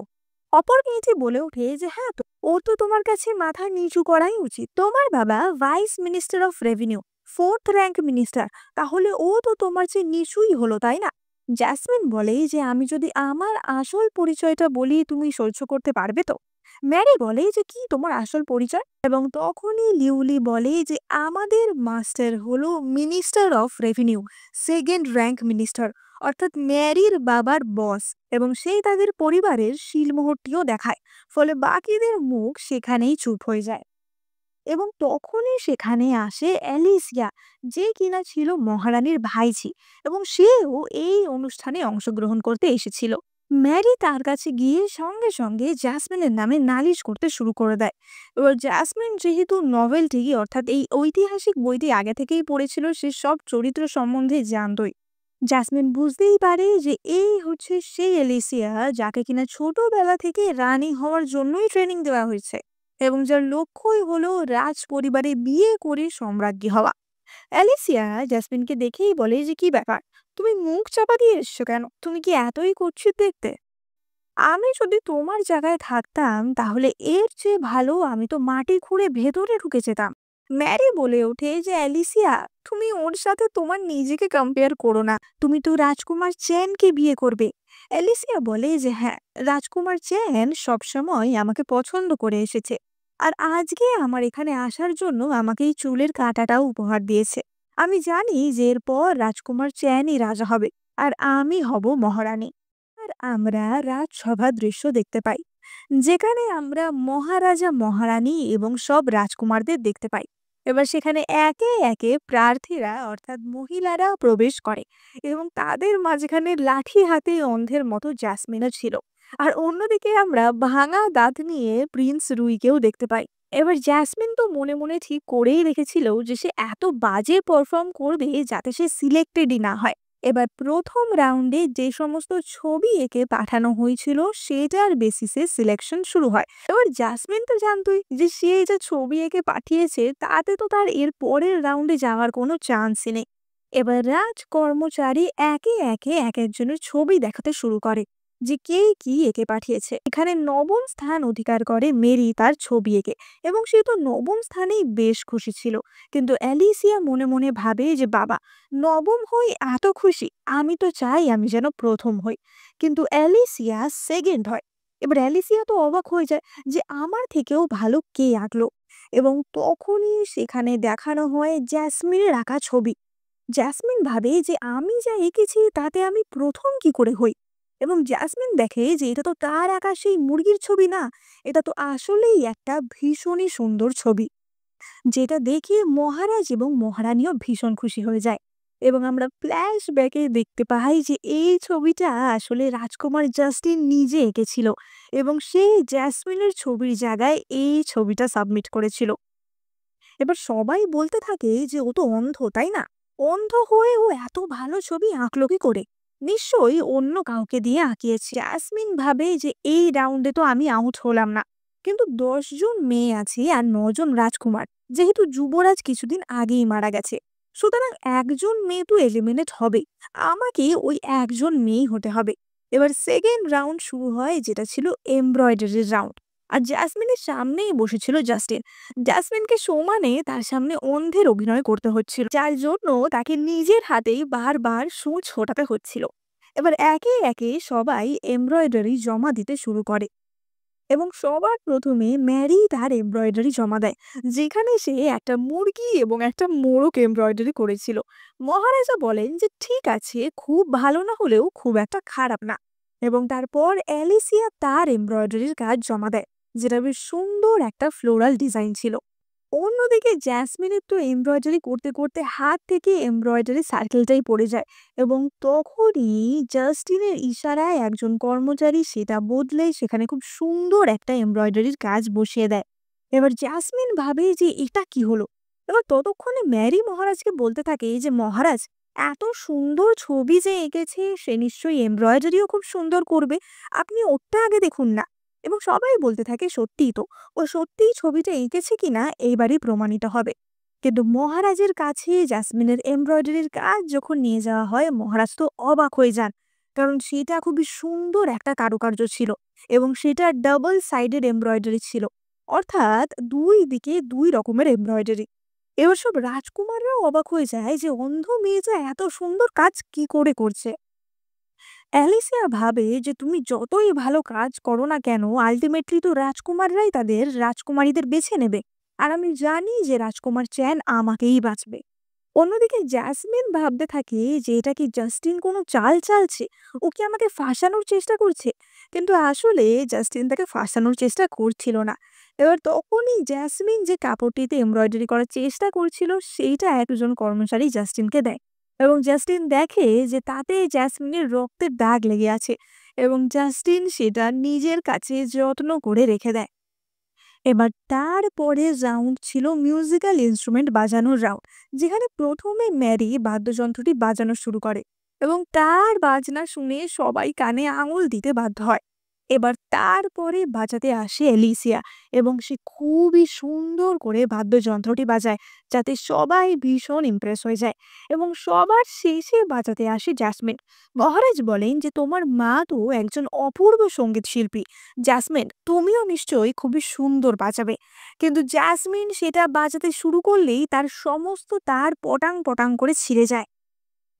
অপর মেয়েটি বলে ওঠে যে হ্যাঁ, তো ওর তো তোমার কাছে মাথা নিচু করাই উচিত। তোমার বাবা vice minister of revenue, 4th rank minister, তাহলে ও তো তোমার চেয়ে নিচুই হলো, তাই না? জ্যাসমিন বলে যে আমি যদি আমার আসল পরিচয়টা বলি তুমি সহ্য করতে পারবে তো? ম্যারি বলে যে কি তোমার আসল পরিচয়? এবং তখনই লিউলি বলে যে আমাদের মাস্টার হলো minister of revenue, 2nd rank minister, অর্থাৎ ম্যারির বাবার বস, এবং সেই তাদের পরিবারের শিলমোহরটিও দেখায়। ফলে বাকিদের মুখ সেখানেই চুপ হয়ে যায়। এবং তখনই সেখানে আসে অ্যালিসিয়া, যে কিনা ছিল মহারানীর ভাইঝি, এবং সেও এই অনুষ্ঠানে অংশগ্রহণ করতে এসেছিল। ম্যারি তার কাছে গিয়ে সঙ্গে সঙ্গে জাসমিনের নামে নালিশ করতে শুরু করে দেয়। এবার জাসমিন যেহেতু নভেলটি অর্থাৎ এই ঐতিহাসিক বইটি আগে থেকেই পড়েছিল, সে সব চরিত্র সম্বন্ধে জানতই। জাসমিন বুঝতেই পারে যে এই হচ্ছে সেই এলিসিয়া যাকে কিনা ছোটবেলা থেকে রানী হওয়ার জন্যই ট্রেনিং দেওয়া হয়েছে, এবং যার লক্ষ্যই হলো রাজ পরিবারে বিয়ে করে সম্রাজ্ঞী হওয়া। অ্যালিসিয়া জাসমিনকে দেখেই বলে যে কি ব্যাপার, তুমি মুখ চাপা দিয়ে এসছো কেন? তুমি কি এতই কুৎসিত দেখতে? আমি যদি তোমার জায়গায় থাকতাম তাহলে এর চেয়ে ভালো আমি তো মাটি খুঁড়ে ভেতরে ঢুকে যেতাম। ম্যারি বলে ওঠে যে অ্যালিসিয়া, তুমি ওর সাথে তোমার নিজেকে কম্পেয়ার করো না, তুমি তো রাজকুমার চেনকে বিয়ে করবে। অ্যালিসিয়া বলে যে হ্যাঁ, রাজকুমার চেন সবসময় আমাকে পছন্দ করে এসেছে, আর আজকে আমার এখানে আসার জন্য আমাকে এই চুলের কাঁটাটাও উপহার দিয়েছে। আমি জানি যে এরপর রাজকুমার চেনই রাজা হবে, আর আমি হব মহারানী। আর আমরা রাজসভা দৃশ্য দেখতে পাই, যেখানে আমরা মহারাজা মহারানী এবং সব রাজকুমারদের দেখতে পাই। এবার সেখানে একে একে প্রার্থীরা অর্থাৎ মহিলারা প্রবেশ করে, এবং তাদের মাঝখানে লাঠি হাতে অন্ধের মতো জ্যাসমিনও ছিল। আর অন্যদিকে আমরা ভাঙা দাঁত নিয়ে প্রিন্স রুইকেও দেখতে পাই। এবার জ্যাসমিন তো মনে মনে ঠিক করেই রেখেছিল যে সে এত বাজে পারফর্ম করবে যাতে সে সিলেক্টেডই না হয়। এবার প্রথম রাউন্ডে যে সমস্ত ছবি এঁকে পাঠানো হয়েছিল সেটার বেসিসে সিলেকশন শুরু হয়। এবার জাসমিন তো জানতোই যে সে যে ছবি এঁকে পাঠিয়েছে তাতে তো তার এর পরের রাউন্ডে যাওয়ার কোনো চান্সই নেই। এবার রাজ কর্মচারী একে একে এক একজনের ছবি দেখাতে শুরু করে যে কে কি এঁকে পাঠিয়েছে। এখানে নবম স্থান অধিকার করে মেরি তার ছবি এঁকে, এবং সে তো নবম স্থানেই বেশ খুশি ছিল। কিন্তু অ্যালিসিয়া মনে মনে ভাবে যে বাবা, নবম হই এত খুশি, আমি তো চাই আমি যেন প্রথম হই। কিন্তু অ্যালিসিয়া সেকেন্ড হয়। এবার অ্যালিসিয়া তো অবাক হয়ে যায় যে আমার থেকেও ভালো কে আঁকলো, এবং তখনই সেখানে দেখানো হয় জ্যাসমিনের আঁকা ছবি। জ্যাসমিন ভাবে যে আমি যা এঁকেছি তাতে আমি প্রথম কি করে হই, এবং জ্যাসমিন দেখে যে এটা তো তার আঁকা সেই মুরগির ছবি না, এটা তো আসলেই একটা ভীষণই সুন্দর ছবি, যেটা দেখে মহারাজ এবং মহারানীও ভীষণ খুশি হয়ে যায়। এবং আমরা ফ্ল্যাশব্যাকে দেখতে পাই যে এই ছবিটা আসলে রাজকুমার জাস্টিন নিজে এঁকেছিল, এবং সে জ্যাসমিনের ছবির জায়গায় এই ছবিটা সাবমিট করেছিল। এবার সবাই বলতে থাকে যে ও তো অন্ধ, তাই না? অন্ধ হয়ে ও এত ভালো ছবি আঁকলো কি করে? নিশ্চয়ই অন্য কাউকে দিয়ে আঁকিয়েছে। জাসমিন ভাবে যে এই রাউন্ডে তো আমি আউট হলাম না, কিন্তু 10 জন মেয়ে আছে আর 9 জন রাজকুমার, যেহেতু যুবরাজ কিছুদিন আগেই মারা গেছে, সুতরাং একজন মেয়ে তো এলিমিনেট হবে, আমাকে ওই একজন মেয়েই হতে হবে। এবার সেকেন্ড রাউন্ড শুরু হয়, যেটা ছিল এমব্রয়ডারির রাউন্ড। আর জাসমিনের সামনেই বসেছিল জাস্টিন। জাসমিনকে সমানে তার সামনে অন্ধের অভিনয় করতে হচ্ছিল, যার জন্য তাকে নিজের হাতেই বারবার সূচ ফোটাতে হচ্ছিল। এবার একে একে সবাই এমব্রয়ডারি জমা দিতে শুরু করে, এবং সবার প্রথমে ম্যারি তার এমব্রয়ডারি জমা দেয়, যেখানে সে একটা মুরগি এবং একটা মোরগ এমব্রয়ডারি করেছিল। মহারাজা বলেন যে ঠিক আছে, খুব ভালো না হলেও খুব একটা খারাপ না। এবং তারপর অ্যালিসিয়া তার এমব্রয়ডারির কাজ জমা দেয়, যেটা বেশ সুন্দর একটা ফ্লোরাল ডিজাইন ছিল। অন্যদিকে জ্যাসমিনের তো এমব্রয়ডারি করতে করতে হাত থেকে এমব্রয়ডারি সার্কেলটাই পড়ে যায়, এবং তখনই জাস্টিনের ইশারায় একজন কর্মচারী সেটা বদলে সেখানে খুব সুন্দর একটা এমব্রয়ডারির কাজ বসিয়ে দেয়। এবার জাসমিন ভাবে যে এটা কি হলো। এবার ততক্ষণে ম্যারি মহারাজকে বলতে থাকে যে মহারাজ, এত সুন্দর ছবি যে এঁকেছে সে নিশ্চয়ই এমব্রয়ডারিও খুব সুন্দর করবে, আপনি ওটা আগে দেখুন না। এবং সবাই বলতে থাকে সত্যিই তো, ও সত্যিই ছবিটা এঁকেছে কিনা এইবারই প্রমাণিত হবে। কিন্তু মহারাজের কাছে জাসমিনের এমব্রয়ডারির কাজ যখন নিয়ে যাওয়া হয়, মহারাজ তো অবাক হয়ে যান, কারণ সেটা খুবই সুন্দর একটা কারুকার্য ছিল, এবং সেটা ডাবল সাইডেড এমব্রয়ডারি ছিল, অর্থাৎ দুই দিকে দুই রকমের এমব্রয়ডারি। এবার সব রাজকুমাররাও অবাক হয়ে যায় যে অন্ধ মেয়েটা এত সুন্দর কাজ কি করে করছে। অ্যালিসিয়া ভাবে যে তুমি যতই ভালো কাজ করো না কেন, আলটিমেটলি তো রাজকুমাররাই তাদের রাজকুমারীদের বেছে নেবে, আর আমি জানি যে রাজকুমার চ্যান আমাকেই বাঁচবে। অন্যদিকে জ্যাসমিন ভাবতে থাকে যে এটা কি জাস্টিন কোনো চাল চালছে, ও কি আমাকে ফাঁসানোর চেষ্টা করছে? কিন্তু আসলে জাস্টিন তাকে ফাঁসানোর চেষ্টা করছিল না। এবার তখনই জ্যাসমিন যে কাপড়টিতে এমব্রয়ডারি করার চেষ্টা করছিল সেইটা একজন কর্মচারী জাস্টিনকে দেয়, এবং জাস্টিন দেখে যে তাতে জ্যাসমিনের রক্তের দাগ লেগে আছে, এবং জাস্টিন সেটা নিজের কাছে যত্ন করে রেখে দেয়। এবার তারপরে রাউন্ড ছিল মিউজিক্যাল ইনস্ট্রুমেন্ট বাজানোর রাউন্ড, যেখানে প্রথমে ম্যারি বাদ্যযন্ত্রটি বাজানো শুরু করে, এবং তার বাজনা শুনে সবাই কানে আঙুল দিতে বাধ্য হয়। এবার তারপরে বাজাতে আসে এলিসিয়া এবং সে খুবই সুন্দর করে বাদ্যযন্ত্রটি বাজায়, যাতে সবাই ভীষণ ইমপ্রেস হয়ে যায়। এবং সবার শেষে বাজাতে আসে জ্যাসমিন। মহারাজ বলেন যে তোমার মা তো একজন অপূর্ব সঙ্গীত শিল্পী, জ্যাসমিন তুমিও নিশ্চয়ই খুবই সুন্দর বাজাবে। কিন্তু জ্যাসমিন সেটা বাজাতে শুরু করলেই তার সমস্ত তার পটাং পটাং করে ছিঁড়ে যায়।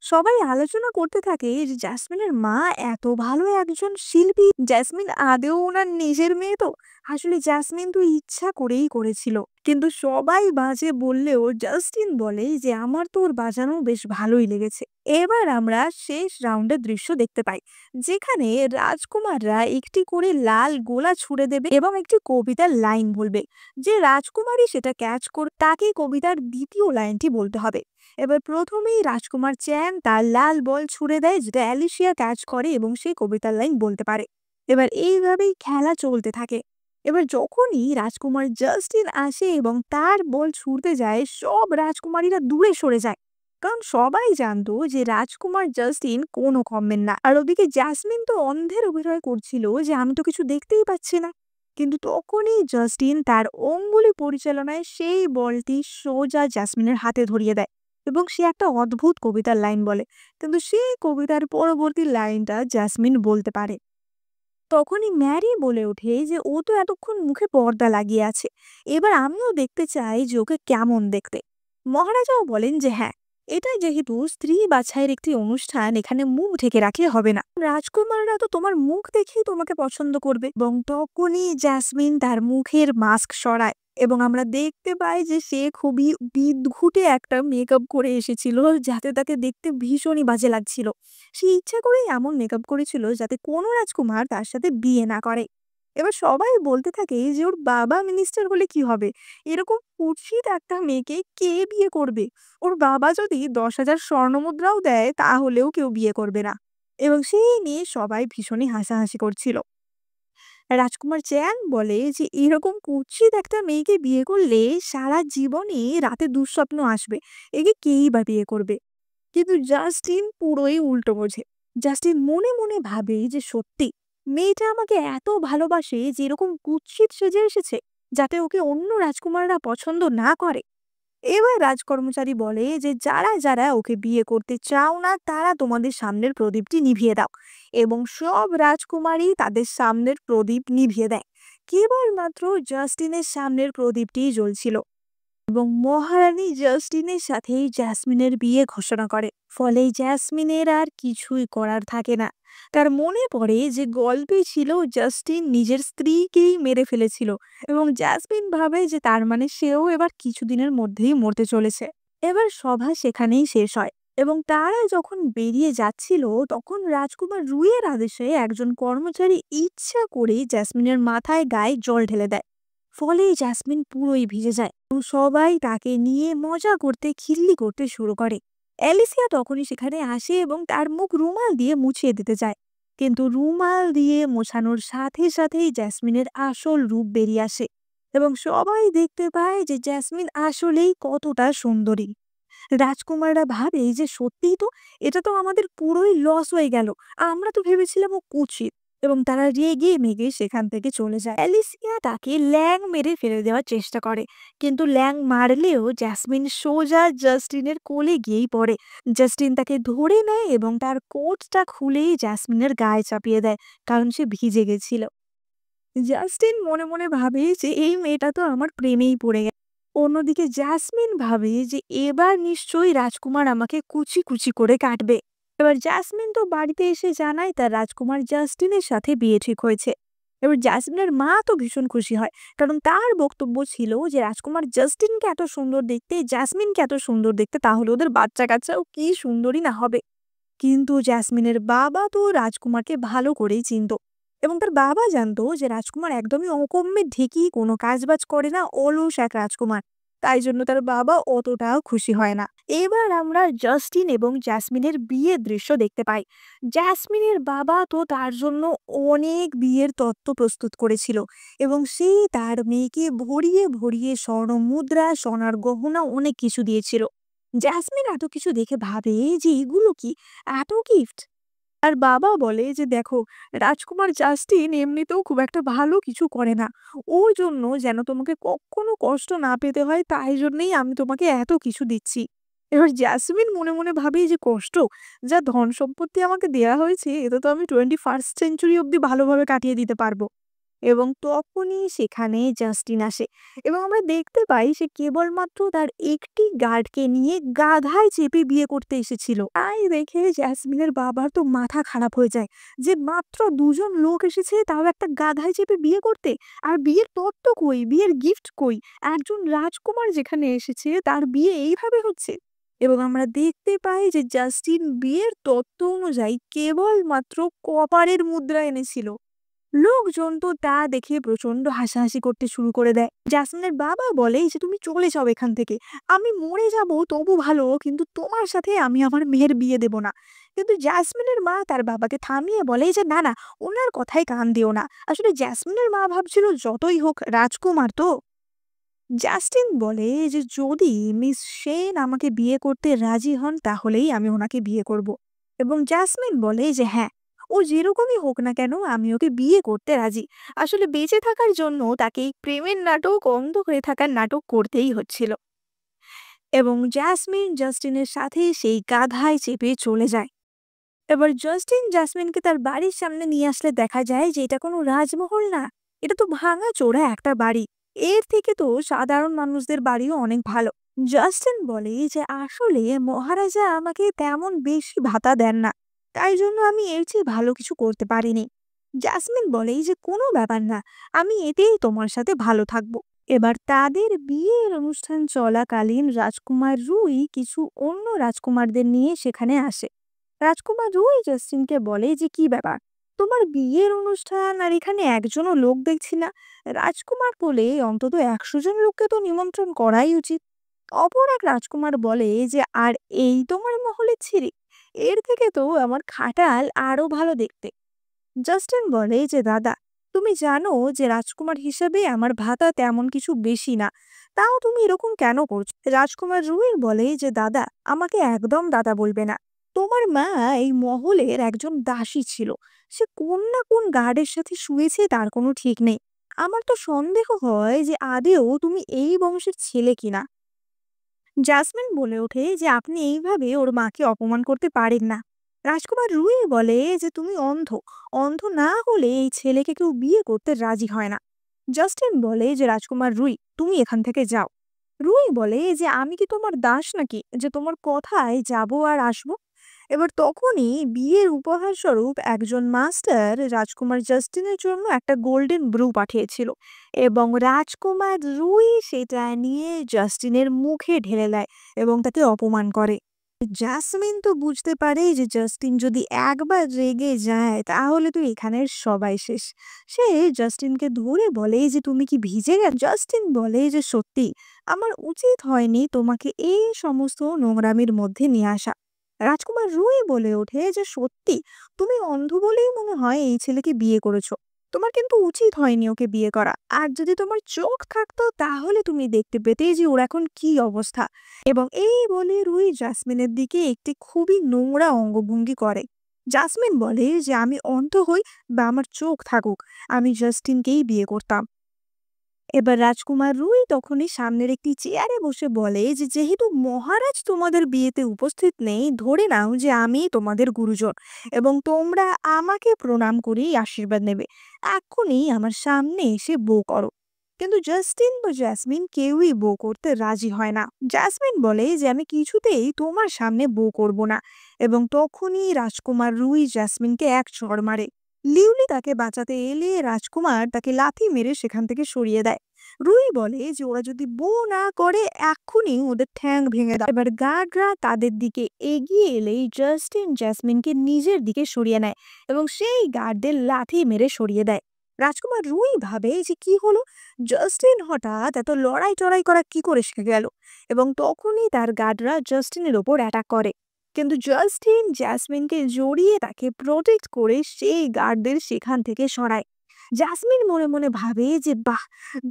সবাই আলোচনা করতে থাকে যে জাসমিনের মা এত ভালো একজন শিল্পী, জাসমিন আদেও ওনার নিজের মেয়ে তো। আসলে জাসমিন তো ইচ্ছা করেই করেছিল। কিন্তু সবাই বাজে বললেও জাস্টিন বলে যে আমার তো ওর বাজানো বেশ ভালোই লেগেছে। এবার আমরা শেষ রাউন্ডের দৃশ্য দেখতে পাই, যেখানে রাজকুমাররা একটি করে লাল গোলা ছুড়ে দেবে এবং একটি কবিতার লাইন বলবে। যে রাজকুমারী সেটা ক্যাচ করে তাকে কবিতার দ্বিতীয় লাইনটি বলতে হবে। এবার প্রথমেই রাজকুমার চ্যান তার লাল বল ছুড়ে দেয়, যেটা অ্যালিসিয়া ক্যাচ করে এবং সে কবিতার লাইন বলতে পারে। এবার এইভাবেই খেলা চলতে থাকে। এবার যখনই রাজকুমার জাস্টিন আসে এবং তার বল ছুড়তে যায়, সব রাজকুমারীরা দূরে সরে যায়, কারণ সবাই জানতো যে রাজকুমার জাস্টিন কোনো কমবেন না। আর ওদিকে জাসমিন তো অন্ধের অভিনয় করছিল যে আমি তো কিছু দেখতেই পাচ্ছি না। কিন্তু তখনই জাস্টিন তার অঙ্গুলি পরিচালনায় সেই বলটি সোজা জাসমিনের হাতে ধরিয়ে দেয় এবং সে একটা অদ্ভুত কবিতার লাইন বলে। কিন্তু সেই কবিতার পরবর্তী লাইনটা জাসমিন বলতে পারে। তখনই ম্যারি বলে ওঠে যে ও তো এতক্ষণ মুখে পর্দা লাগিয়ে আছে, এবার আমিও দেখতে চাই যে ওকে কেমন দেখতে। মহারাজাও বলেন যে হ্যাঁ, এটা যেহেতু স্ত্রী বাছাইয়ের একটি অনুষ্ঠান, এখানে মুখ ঢেকে রাখলে হবে না, রাজকুমাররা তো তোমার মুখ দেখেই তোমাকে পছন্দ করবে। এবং তখনই জাসমিন তার মুখের মাস্ক সরায় এবং আমরা দেখতে পাই যে সে খুবই বিদঘুটে একটা মেকআপ করে এসেছিল, যাতে তাকে দেখতে ভীষণই বাজে লাগছিল। সে ইচ্ছা করেই এমন মেকআপ করেছিল যাতে কোনো রাজকুমার তার সাথে বিয়ে না করে। এবার সবাই বলতে থাকে যে ওর বাবা মিনিস্টার হলে কি হবে, এরকম কুৎসিত একটা মেয়েকে কে বিয়ে করবে? ওর বাবা যদি 10,000 স্বর্ণমুদ্রাও দেয় তাহলেও কেউ বিয়ে করবে না। এবং সেই নিয়ে সবাই ভীষণই হাসাহাসি করছিল। রাজকুমার চ্যাং বলে যে এরকম কুৎসিত একটা মেয়েকে বিয়ে করলে সারা জীবনে রাতে দুঃস্বপ্ন আসবে, একে কেই বা বিয়ে করবে। কিন্তু জাস্টিন পুরোই উল্টো বোঝে। জাস্টিন মনে মনে ভাবে যে সত্যি মেয়েটা আমাকে এত ভালোবাসে যে এরকম কুৎসিত সেজে এসেছে, যাতে ওকে অন্য রাজকুমাররা পছন্দ না করে। এবার রাজকর্মচারী বলে যে যারা যারা ওকে বিয়ে করতে চাও না তারা তোমাদের সামনের প্রদীপটি নিভিয়ে দাও। এবং সব রাজকুমারী তাদের সামনের প্রদীপ নিভিয়ে দেয়। কেবলমাত্র জাস্টিনের সামনের প্রদীপটি জ্বলছিল এবং মহারানী জাস্টিনের সাথেই জ্যাসমিনের বিয়ে ঘোষণা করে। ফলে জ্যাসমিনের আর কিছুই করার থাকে না। তার মনে পড়ে যে গল্পে ছিল জাস্টিন নিজের স্ত্রীকেই মেরে ফেলেছিল এবং জ্যাসমিন ভাবে যে তার মানে সেও এবার কিছুদিনের মধ্যেই মরতে চলেছে। এবার সভা সেখানেই শেষ হয় এবং তারা যখন বেরিয়ে যাচ্ছিল, তখন রাজকুমার রুইয়ের আদেশে একজন কর্মচারী ইচ্ছা করে জ্যাসমিনের মাথায় গায়ে জল ঢেলে দেয়। ফলে জাসমিন পুরোই ভিজে যায় এবং সবাই তাকে নিয়ে মজা করতে খিল্লি করতে শুরু করে। অ্যালিসিয়া তখনই সেখানে আসে এবং তার মুখ রুমাল দিয়ে মুছিয়ে দিতে যায়। কিন্তু রুমাল দিয়ে মোছানোর সাথে সাথেই জ্যাসমিনের আসল রূপ বেরিয়ে আসে এবং সবাই দেখতে পায় যে জ্যাসমিন আসলেই কতটা সুন্দরী। রাজকুমাররা ভাবে যে সত্যিই তো, এটা তো আমাদের পুরোই লস হয়ে গেল, আমরা তো ভেবেছিলাম ও কুৎসিত। এবং তারা রেগে মেগে সেখান থেকে চলে যায়। অ্যালিসিয়া তাকে ল্যাং মেরে ফেলে দেওয়ার চেষ্টা করে, কিন্তু ল্যাং মারলেও জ্যাসমিন সোজা জাস্টিনের কোলে গিয়েই পড়ে। জাস্টিন তাকে ধরে নেয় এবং তার কোটটা খুলেই জ্যাসমিনের গায়ে চাপিয়ে দেয়, কারণ সে ভিজে গেছিল। জাস্টিন মনে মনে ভাবে যে এই মেয়েটা তো আমার প্রেমেই পড়ে গেছে। অন্যদিকে জাসমিন ভাবে যে এবার নিশ্চয়ই রাজকুমার আমাকে কুচি কুচি করে কাটবে। এবার জাসমিন তো বাড়িতে এসে জানায় তার রাজকুমার জাস্টিনের সাথে বিয়ে ঠিক হয়েছে। এবার জাসমিনের মা তো ভীষণ খুশি হয়, কারণ তার বক্তব্য ছিল যে রাজকুমার জাস্টিনকে এত সুন্দর দেখতে, জাসমিনকে এত সুন্দর দেখতে, তাহলে ওদের বাচ্চা কাচ্চাও কি সুন্দরই না হবে। কিন্তু জাসমিনের বাবা তো রাজকুমারকে ভালো করেই চিনত এবং তার বাবা জানতো যে রাজকুমার একদমই অকম্যে ঢেকি কোনো কাজবাজ করে না, অলস এক রাজকুমার। তাই জন্য তার বাবা অতটাও খুশি হয় না। এবার আমরা জাস্টিন এবং জাসমিনের বিয়ের দৃশ্য দেখতে পাই। জাসমিনের বাবা তো তার জন্য অনেক বিয়ের তত্ত্ব প্রস্তুত করেছিল এবং সে তার মেয়েকে ভরিয়ে ভরিয়ে স্বর্ণ মুদ্রা, সোনার গহনা অনেক কিছু দিয়েছিল। জাসমিন এত কিছু দেখে ভাবে যে এগুলো কি, এত গিফট! আর বাবা বলে যে দেখো, রাজকুমার জাস্টিন এমনিতেও খুব একটা ভালো কিছু করে না। ওর জন্য যেন তোমাকে কখনো কষ্ট না পেতে হয়, তাই জন্যই আমি তোমাকে এত কিছু দিচ্ছি। এবার জেসমিন মনে মনে ভাবে যে কষ্ট, যা ধন সম্পত্তি আমাকে দেয়া হয়েছে এটা তো আমি 21st সেঞ্চুরি অব্দি ভালোভাবে কাটিয়ে দিতে পারবো। এবং তখনই সেখানে জাস্টিন আসে এবং আমরা দেখতে পাই সে কেবলমাত্র তার একটি গার্ডকে নিয়ে গাধায় চেপে বিয়ে করতে এসেছিল। তাই দেখে জেসমিনের বাবার তো মাথা খারাপ হয়ে যায় যে মাত্র দুজন লোক এসেছে, তাও একটা গাধায় চেপে বিয়ে করতে। আর বিয়ের তত্ত্ব কই, বিয়ের গিফট কই? একজন রাজকুমার যেখানে এসেছে তার বিয়ে এইভাবে হচ্ছে। এবং আমরা দেখতে পাই যে জাস্টিন বিয়ের তত্ত্ব অনুযায়ী কেবলমাত্র কপারের মুদ্রা এনেছিল। লোকজন তো তা দেখে প্রচন্ড হাসাহাসি করতে শুরু করে দেয়। জাসমিনের বাবা বলে যে তুমি চলে যাও এখান থেকে, আমি মরে যাব তবু ভালো, কিন্তু তোমার সাথে আমি আমার মেয়ের বিয়ে দেব না। কিন্তু জাসমিনের মা তার বাবাকে থামিয়ে বলে যে না না, ওনার কথায় কান দিও না। আসলে জাসমিনের মা ভাবছিল যতই হোক রাজকুমার তো। জাস্টিন বলে যে যদি মিস সেন আমাকে বিয়ে করতে রাজি হন তাহলেই আমি ওনাকে বিয়ে করব। এবং জাসমিন বলে যে হ্যাঁ, ও যেরকমই হোক না কেন আমি ওকে বিয়ে করতে রাজি। আসলে বেঁচে থাকার জন্য তাকে এই প্রেমের নাটক, অন্ধ হয়ে থাকার নাটক করতেই হচ্ছিল। এবং জাসমিন জাস্টিনের সাথে সেই গাধায় চেপে চলে যায়। এবার জাস্টিন জাসমিনকে তার বাড়ির সামনে নিয়ে আসলে দেখা যায় যে এটা কোনো রাজমহল না, এটা তো ভাঙা চোরা একটা বাড়ি। এর থেকে তো সাধারণ মানুষদের বাড়িও অনেক ভালো। জাস্টিন বলে যে আসলে মহারাজা আমাকে তেমন বেশি ভাতা দেন না, তাই জন্য আমি এর চেয়ে ভালো কিছু করতে পারিনি। জাসমিন বলে যে কোনো ব্যাপার না, আমি এতেই তোমার সাথে ভালো থাকবো। এবার তাদের বিয়ের অনুষ্ঠান চলাকালীন রাজকুমার রুই কিছু অন্য রাজকুমারদের নিয়ে সেখানে আসে। রাজকুমার রুই জাস্টিনকে বলে যে কি ব্যাপার, তোমার বিয়ের অনুষ্ঠান আর এখানে একজনও লোক দেখছি না। রাজকুমার বলে অন্তত 100 জন লোককে তো নিমন্ত্রণ করাই উচিত। অপর এক রাজকুমার বলে যে আর এই তোমার মহলের ছিরি, এর থেকে তো আমার খাটাল আরো ভালো দেখতে। জাস্টিন বলে যে দাদা, তুমি জানো যে রাজকুমার হিসেবে আমার ভাতা তেমন কিছু বেশি না, তাও তুমি এরকম কেন করছো? রাজকুমার রুই বলে যে দাদা, আমাকে একদম দাদা বলবে না। তোমার মা এই মহলের একজন দাসী ছিল, সে কোন না কোন গার্ডের সাথে শুয়েছে তার কোনো ঠিক নেই। আমার তো সন্দেহ হয় যে আদেও তুমি এই বংশের ছেলে কিনা। জাসমিন বলে ওঠে যে আপনি এইভাবে ওর মাকে অপমান করতে পারেন না। রাজকুমার রুই বলে যে তুমি অন্ধ, অন্ধ না হলে এই ছেলেকে কেউ বিয়ে করতে রাজি হয় না। জাস্টিন বলে যে রাজকুমার রুই, তুমি এখান থেকে যাও। রুই বলে যে আমি কি তোমার দাস নাকি যে তোমার কথায় যাব আর আসবো? এবার তখনই বিয়ের উপহার স্বরূপ একজন মাস্টার রাজকুমার জাস্টিনের জন্য একটা গোল্ডেন ব্রু পাঠিয়েছিল এবং রাজকুমার রুই সেটা নিয়ে জাস্টিনের মুখে ঢেলে দেয় এবং তাকে অপমান করে। জাসমিন তো বুঝতে পারে যে জাস্টিন যদি একবার রেগে যায় তাহলে তো এখানের সবাই শেষ। সে জাস্টিনকে ধরে বলে যে তুমি কি ভিজে গেছো? জাস্টিন বলে যে সত্যি, আমার উচিত হয়নি তোমাকে এই সমস্ত নোংরামির মধ্যে নিয়ে আসা। রাজকুমার রুই বলে ওঠে যে সত্যি, তুমি অন্ধ বলেই মনে হয় এই ছেলেকে বিয়ে করেছো। তোমার কিন্তু উচিত হয়নি ওকে বিয়ে করা। আর যদি তোমার চোখ থাকতো তাহলে তুমি দেখতে পেতে যে ওর এখন কি অবস্থা। এবং এই বলে রুই জাসমিনের দিকে একটি খুবই নোংরা অঙ্গভঙ্গি করে। জাসমিন বলে যে আমি অন্ধ হই বা আমার চোখ থাকুক, আমি জাস্টিনকেই বিয়ে করতাম। এবার রাজকুমার রুই তখনই সামনের একটি চেয়ারে বসে বলে যে যেহেতু মহারাজ তোমাদের বিয়েতে উপস্থিত নেই, ধরে নাও যে আমি তোমাদের গুরুজন এবং তোমরা আমাকে প্রণাম করেই আশীর্বাদ নেবে। এক্ষুনি আমার সামনে এসে বউ করো। কিন্তু জাস্টিন বা জাসমিন কেউই বউ করতে রাজি হয় না। জাসমিন বলে যে আমি কিছুতেই তোমার সামনে বউ করব না। এবং তখনই রাজকুমার রুই জাসমিনকে এক চড় মারে। লিউলি তাকে বাঁচাতে এলে রাজকুমার তাকে লাথি মেরে সেখান থেকে সরিয়ে দেয়। রুই বলে যে ওরা যদি বউ না করে এক্ষুনি ওদের ঠ্যাং ভেঙে দেয়। এবার গার্ডরা তাদের দিকে এগিয়ে এলেই জাস্টিন জাসমিনকে নিজের দিকে সরিয়ে নেয় এবং সেই গার্ডদের লাথি মেরে সরিয়ে দেয়। রাজকুমার রুই ভাবে যে কি হলো, জাস্টিন হঠাৎ এত লড়াই টড়াই করা কি করে শিখে গেল। এবং তখনই তার গার্ডরা জাস্টিনের ওপর অ্যাটাক করে। কিন্তু জাস্টিন জাসমিনকে জড়িয়ে তাকে প্রোটেক্ট করে সেই গার্ডদের সেখান থেকে সরায়। জাসমিন মনে মনে ভাবে যে বাহ,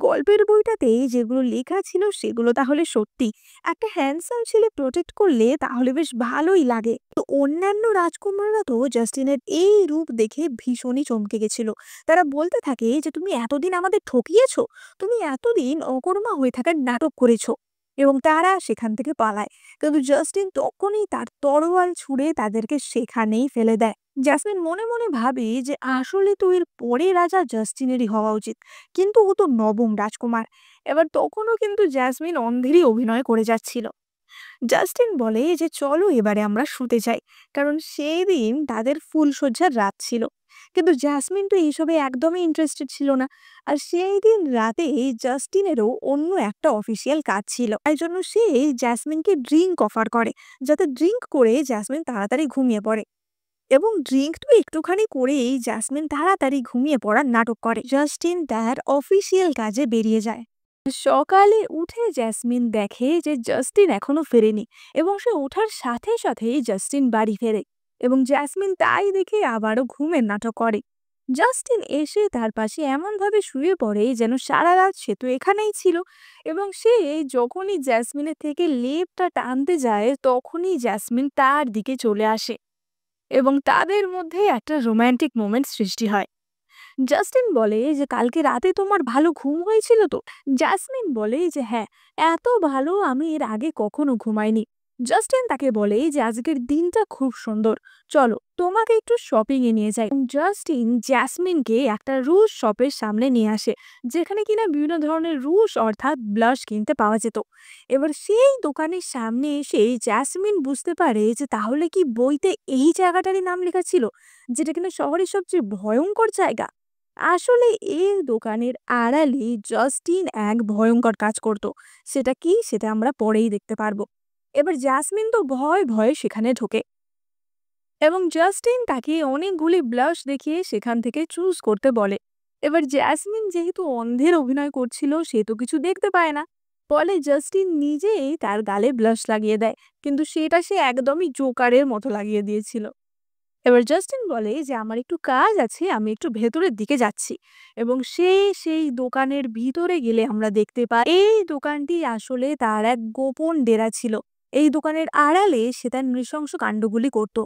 গল্পের বইটাতে যেগুলো লেখা ছিল সেগুলো তাহলে সত্যি। একটা হ্যান্ডসাম ছেলে প্রোটেক্ট করলে তাহলে বেশ ভালোই লাগে। তো অন্যান্য রাজকুমাররা তো জাস্টিনের এই রূপ দেখে ভীষণই চমকে গেছিল। তারা বলতে থাকে যে তুমি এতদিন আমাদের ঠকিয়েছো, তুমি এতদিন অকর্মা হয়ে থাকার নাটক করেছো। এবং তারা সেখান থেকে পালায়, কিন্তু জাস্টিন তখনই তার তরোয়াল ছুঁড়ে তাদেরকে সেখানেই ফেলে দেয়। জাসমিন মনে মনে ভাবে যে আসলে তো এর পরে রাজা জাস্টিনেরই হওয়া উচিত, কিন্তু ও তো নবম রাজকুমার। এবার তখনও কিন্তু জাসমিন অন্ধেরই অভিনয় করে যাচ্ছিল। জাস্টিন বলে যে চলো এবারে আমরা শুতে যাই, কারণ সেই দিন তাদের ফুলশয্যার রাত ছিল। কিন্তু জাসমিন তো এইসবে একদমই ইন্টারেস্টেড ছিল না। আর সেই দিন রাতে জাস্টিনেরও অন্য একটা অফিসিয়াল কাজ ছিল, তাই জন্য সে জাসমিনকে ড্রিঙ্ক অফার করে, যাতে ড্রিঙ্ক করে জাসমিন তাড়াতাড়ি ঘুমিয়ে পড়ে। এবং ড্রিঙ্ক তো একটুখানি করেই জাসমিন তাড়াতাড়ি ঘুমিয়ে পড়ার নাটক করে। জাস্টিন তার অফিসিয়াল কাজে বেরিয়ে যায়। সকালে উঠে জাসমিন দেখে যে জাস্টিন এখনো ফেরেনি, এবং সে ওঠার সাথে সাথেই জাস্টিন বাড়ি ফেরে। এবং জাসমিন তাই দেখে আবারও ঘুমের নাটক করে। জাস্টিন এসে তার পাশে এমনভাবে শুয়ে পড়ে যেন সারা রাত সে তো এখানেই ছিল। এবং সে যখনই জাসমিনের থেকে লেপটা টানতে যায় তখনই জাসমিন তার দিকে চলে আসে, এবং তাদের মধ্যে একটা রোমান্টিক মোমেন্ট সৃষ্টি হয়। জাস্টিন বলে যে কালকে রাতে তোমার ভালো ঘুম হয়েছিল তো? জাসমিন বলে যে হ্যাঁ, এত ভালো আমি এর আগে কখনো ঘুমাইনি। জাস্টিন তাকে বলে যে আজকের দিনটা খুব সুন্দর, চলো তোমাকে একটু শপিং এ নিয়ে যাই। এবং জাস্টিন জাসমিনকে একটা রুশ শপের সামনে নিয়ে আসে, যেখানে কিনা বিভিন্ন ধরনের রুশ অর্থাৎ ব্লাশ কিনতে পাওয়া যেত। এবার সেই দোকানের সামনে এসে জাসমিন বুঝতে পারে যে তাহলে কি বইতে এই জায়গাটারই নাম লেখা ছিল, যেটা কিনা শহরের সবচেয়ে ভয়ঙ্কর জায়গা। আসলে এই দোকানের আড়ালে জাস্টিন এক ভয়ঙ্কর কাজ করত। সেটা কি, সেটা আমরা পরেই দেখতে পারবো। এবার জাসমিন তো ভয় ভয়ে সেখানে ঢোকে, এবং জাস্টিন তাকে অনেকগুলি ব্লাশ দেখিয়ে সেখান থেকে চুজ করতে বলে। এবার জাসমিন যেহেতু অন্ধের অভিনয় করছিল, সে তো কিছু দেখতে পায় না, ফলে জাস্টিন নিজেই তার গালে ব্লাশ লাগিয়ে দেয়, কিন্তু সেটা সে একদমই জোকারের মতো লাগিয়ে দিয়েছিল। এবার জাস্টিন বলে যে আমার একটু কাজ আছে, আমি একটু ভেতরের দিকে যাচ্ছি। এবং সে সেই দোকানের ভিতরে গেলে আমরা দেখতে পাই এই দোকানটি আসলে তার এক গোপন ডেরা ছিল। এই দোকানের আড়ালে সে তার নৃশংস কাণ্ডগুলি করত।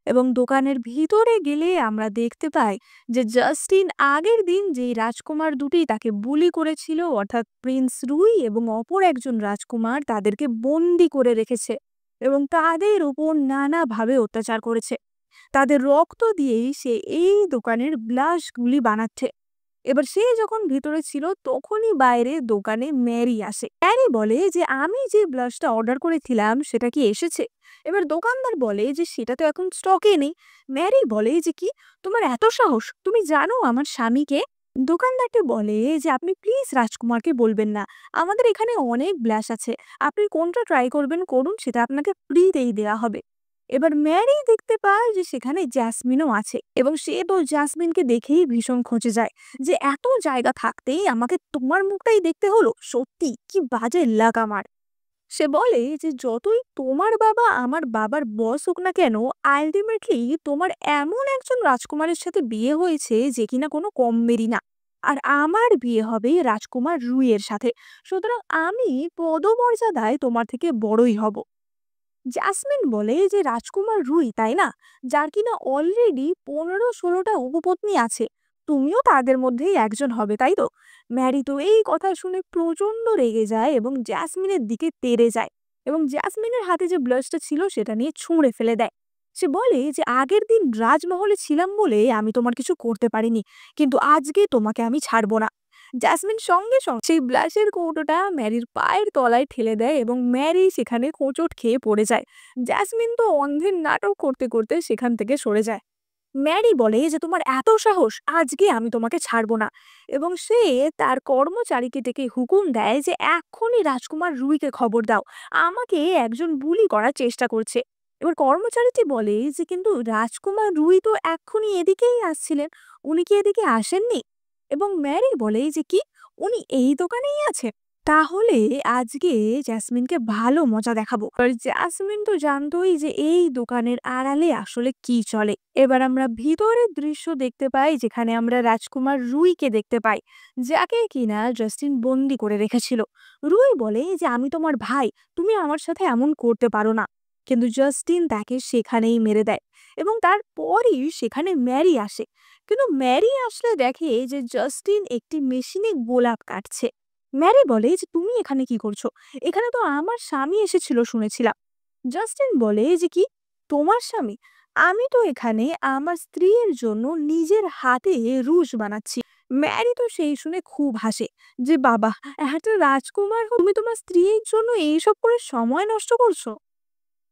এবং দোকানের ভিতরে গেলে আমরা দেখতে পাই যে জাস্টিন আগের দিন যেই রাজকুমার দুটি তাকে বুলি করেছিল, অর্থাৎ প্রিন্স রুই এবং অপর একজন রাজকুমার, তাদেরকে বন্দি করে রেখেছে এবং তাদের উপর নানাভাবে অত্যাচার করেছে। তাদের রক্ত দিয়েই সে এই দোকানের ব্লাশগুলি বানাচ্ছে। এবার সে যখন ভিতরে ছিল তখনই বাইরে দোকানে ম্যারি আসে। ম্যারি বলে যে আমি যে ব্লাশটা অর্ডার করেছিলাম সেটা কি এসেছে? এবার দোকানদার বলে যে সেটা তো এখন স্টকে নেই। ম্যারি বলে যে কি, তোমার এত সাহস, তুমি জানো আমার স্বামীকে? দোকানদারটি বলে যে আপনি প্লিজ রাজকুমারকে বলবেন না, আমাদের এখানে অনেক ব্লাশ আছে, আপনি কোনটা ট্রাই করবেন করুন, সেটা আপনাকে ফ্রিতেই দেওয়া হবে। এবার ম্যারি দেখতে পায় যে সেখানে জ্যাসমিনও আছে, এবং সে তো জ্যাসমিনকে দেখেই ভীষণ খচে যায় যে এত জায়গা থাকতেই আমাকে তোমার মুখটাই দেখতে হলো, সত্যি কি বাজে লাগ আমার। সে বলে যে যতই তোমার বাবা আমার বাবার বস হোক না কেন, আলটিমেটলি তোমার এমন একজন রাজকুমারের সাথে বিয়ে হয়েছে যে কিনা কোনো কম মেরি না। আর আমার বিয়ে হবে রাজকুমার রুইয়ের সাথে, সুতরাং আমি পদমর্যাদায় তোমার থেকে বড়ই হব। জাসমিন বলে যে রাজকুমার রুই, তাই না, যার কিনা অলরেডি 15-16টা উপপত্নী আছে, তুমিও তাদের মধ্যেই একজন হবে, তাই তো? ম্যারি তো এই কথা শুনে প্রচন্ড রেগে যায় এবং জাসমিনের দিকে তেড়ে যায়, এবং জাসমিনের হাতে যে ব্লাশটা ছিল সেটা নিয়ে ছুঁড়ে ফেলে দেয়। সে বলে যে আগের দিন রাজমহলে ছিলাম বলে আমি তোমার কিছু করতে পারিনি, কিন্তু আজকে তোমাকে আমি ছাড়বো না। জাসমিন সঙ্গে সঙ্গে সেই ব্লাশের কৌটোটা ম্যারির পায়ের তলায় ঠেলে দেয়, এবং ম্যারি সেখানে হোঁচট খেয়ে পড়ে যায়। জাসমিন তো অন্ধের নাটক করতে করতে সেখান থেকে সরে যায়। ম্যারি বলে যে তোমার এত সাহস, আজকে আমি তোমাকে ছাড়বো না। এবং সে তার কর্মচারীকে ডেকে হুকুম দেয় যে এক্ষুনি রাজকুমার রুইকে খবর দাও, আমাকে একজন বুলি করার চেষ্টা করছে। এবার কর্মচারীটি বলে যে কিন্তু রাজকুমার রুই তো এক্ষুনি এদিকেই আসছিলেন, উনি কি এদিকে আসেননি? এবং ম্যারি বলে যে কি, উনি এই দোকানেই আছেন? তাহলে আজকে জ্যাসমিনকে ভালো মজা দেখাবো। আর জ্যাসমিন তো জানতোই যে এই দোকানের আড়ালে আসলে কি চলে। এবার আমরা ভিতরের দৃশ্য দেখতে পাই, যেখানে আমরা রাজকুমার রুইকে দেখতে পাই, যাকে কিনা জাস্টিন বন্দি করে রেখেছিল। রুই বলে যে আমি তোমার ভাই, তুমি আমার সাথে এমন করতে পারো না। কিন্তু জাস্টিন তাকে সেখানেই মেরে দেয়। এবং তারপরই সেখানে ম্যারি আসে। কিন্তু ম্যারি আসলে দেখে যে জাস্টিন একটি মেশিনে গোলাপ কাটছে। ম্যারি বলে যে তুমি এখানে কি করছো? এখানে তো আমার স্বামী এসেছিল শুনেছিলাম। জাস্টিন বলে যে কি, তোমার স্বামী? আমি তো এখানে আমার স্ত্রীর জন্য নিজের হাতে রুশ বানাচ্ছি। ম্যারি তো সেই শুনে খুব হাসে যে বাবা, এত রাজকুমার হয়ে তুমি তোমার স্ত্রীর জন্য এইসব করে সময় নষ্ট করছো।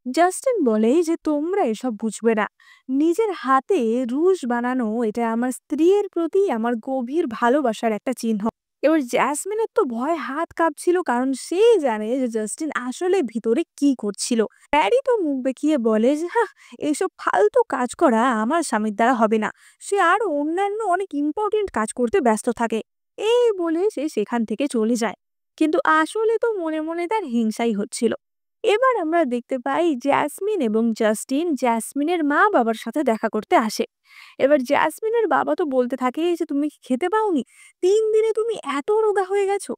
জাস্টিন বলে যে তোমরা এসব বুঝবে না। নিজের হাতে রুশ বানানো এটা আমার স্ত্রীর প্রতি আমার গভীর ভালোবাসার একটা চিহ্ন। এবার জ্যাসমিনের তো ভয়ে হাত কাঁপছিল, কারণ সে জানে যে জাস্টিন আসলে ভিতরে কি করছিল। প্যারি তো মুখ বেঁকিয়ে বলে যে হ্যাঁ, এইসব ফালতু কাজ করা আমার স্বামীর দ্বারা হবে না। সে আর অন্যান্য অনেক ইম্পর্টেন্ট কাজ করতে ব্যস্ত থাকে। এই বলে সে সেখান থেকে চলে যায়। কিন্তু আসলে তো মনে মনে তার হিংসাই হচ্ছিল। এবার আমরা দেখতে পাই জ্যাসমিন এবং জাস্টিন জ্যাসমিনের মা বাবার সাথে দেখা করতে আসে। এবার জ্যাসমিনের বাবা তো বলতে থাকে যে তুমি কি খেতে পাওনি, 3 দিনে তুমি এত রোগা হয়ে গেছো।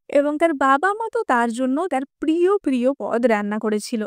এবং তার বাবা মা তো তার জন্য তার প্রিয় প্রিয় পদ রান্না করেছিল।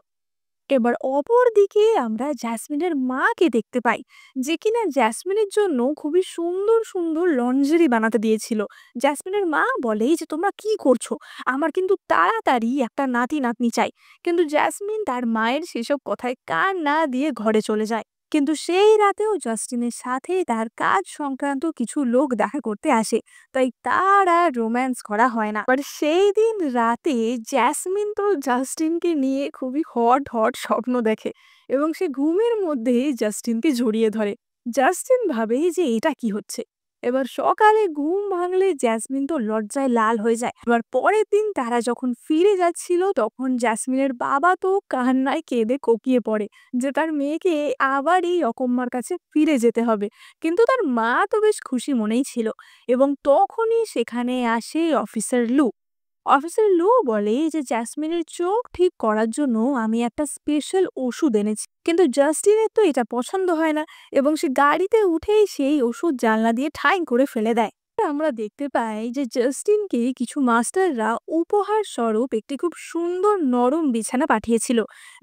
এবার অপর দিকে আমরা জ্যাসমিনের মাকে দেখতে পাই, যে কিনা জ্যাসমিনের জন্য খুবই সুন্দর সুন্দর লঞ্জারি বানাতে দিয়েছিল। জ্যাসমিনের মা বলে যে তোমরা কি করছো, আমার কিন্তু তাড়াতাড়ি একটা নাতি নাতনি চাই। কিন্তু জ্যাসমিন তার মায়ের সেসব কথায় কান না দিয়ে ঘরে চলে যায়। কিন্তু সেই রাতেও জাস্টিনের সাথে তার কাজ সংক্রান্ত কিছু লোক দেখা করতে আসে, তাই তার আর রোম্যান্স করা হয় না। বাট সেই দিন রাতে জ্যাসমিন তো জাস্টিনকে নিয়ে খুবই হট হট স্বপ্ন দেখে, এবং সে ঘুমের মধ্যেই জাস্টিনকে জড়িয়ে ধরে। জাস্টিন ভাবে যে এটা কি হচ্ছে। এবার সকালে ঘুম ভাঙলে জ্যাসমিন তো লজ্জায় লাল হয়ে যায়। এবার পরের দিন তারা যখন ফিরে যাচ্ছিল, তখন জ্যাসমিনের বাবা তো কান্নায় কেঁদে কোকিয়ে পড়ে যে তার মেয়েকে আবার এই অকম্মার কাছে ফিরে যেতে হবে। কিন্তু তার মা তো বেশ খুশি মনেই ছিল। এবং তখনই সেখানে আসে অফিসার লু। অফিসার লু বলে যে জ্যাসমিনের চোখ ঠিক করার জন্য আমি একটা স্পেশাল ওষুধ এনেছি। কিন্তু জাস্টিনের তো এটা পছন্দ হয় না, এবং সে গাড়িতে উঠেই সেই ওষুধ জানলা দিয়ে ঠাই করে ফেলে দেয়। আমরা দেখতে পাই যে জাস্টিনকে কিছু মাস্টাররা উপহার স্বরূপ একটি খুব সুন্দর নরম বিছানা পাঠিয়েছিল,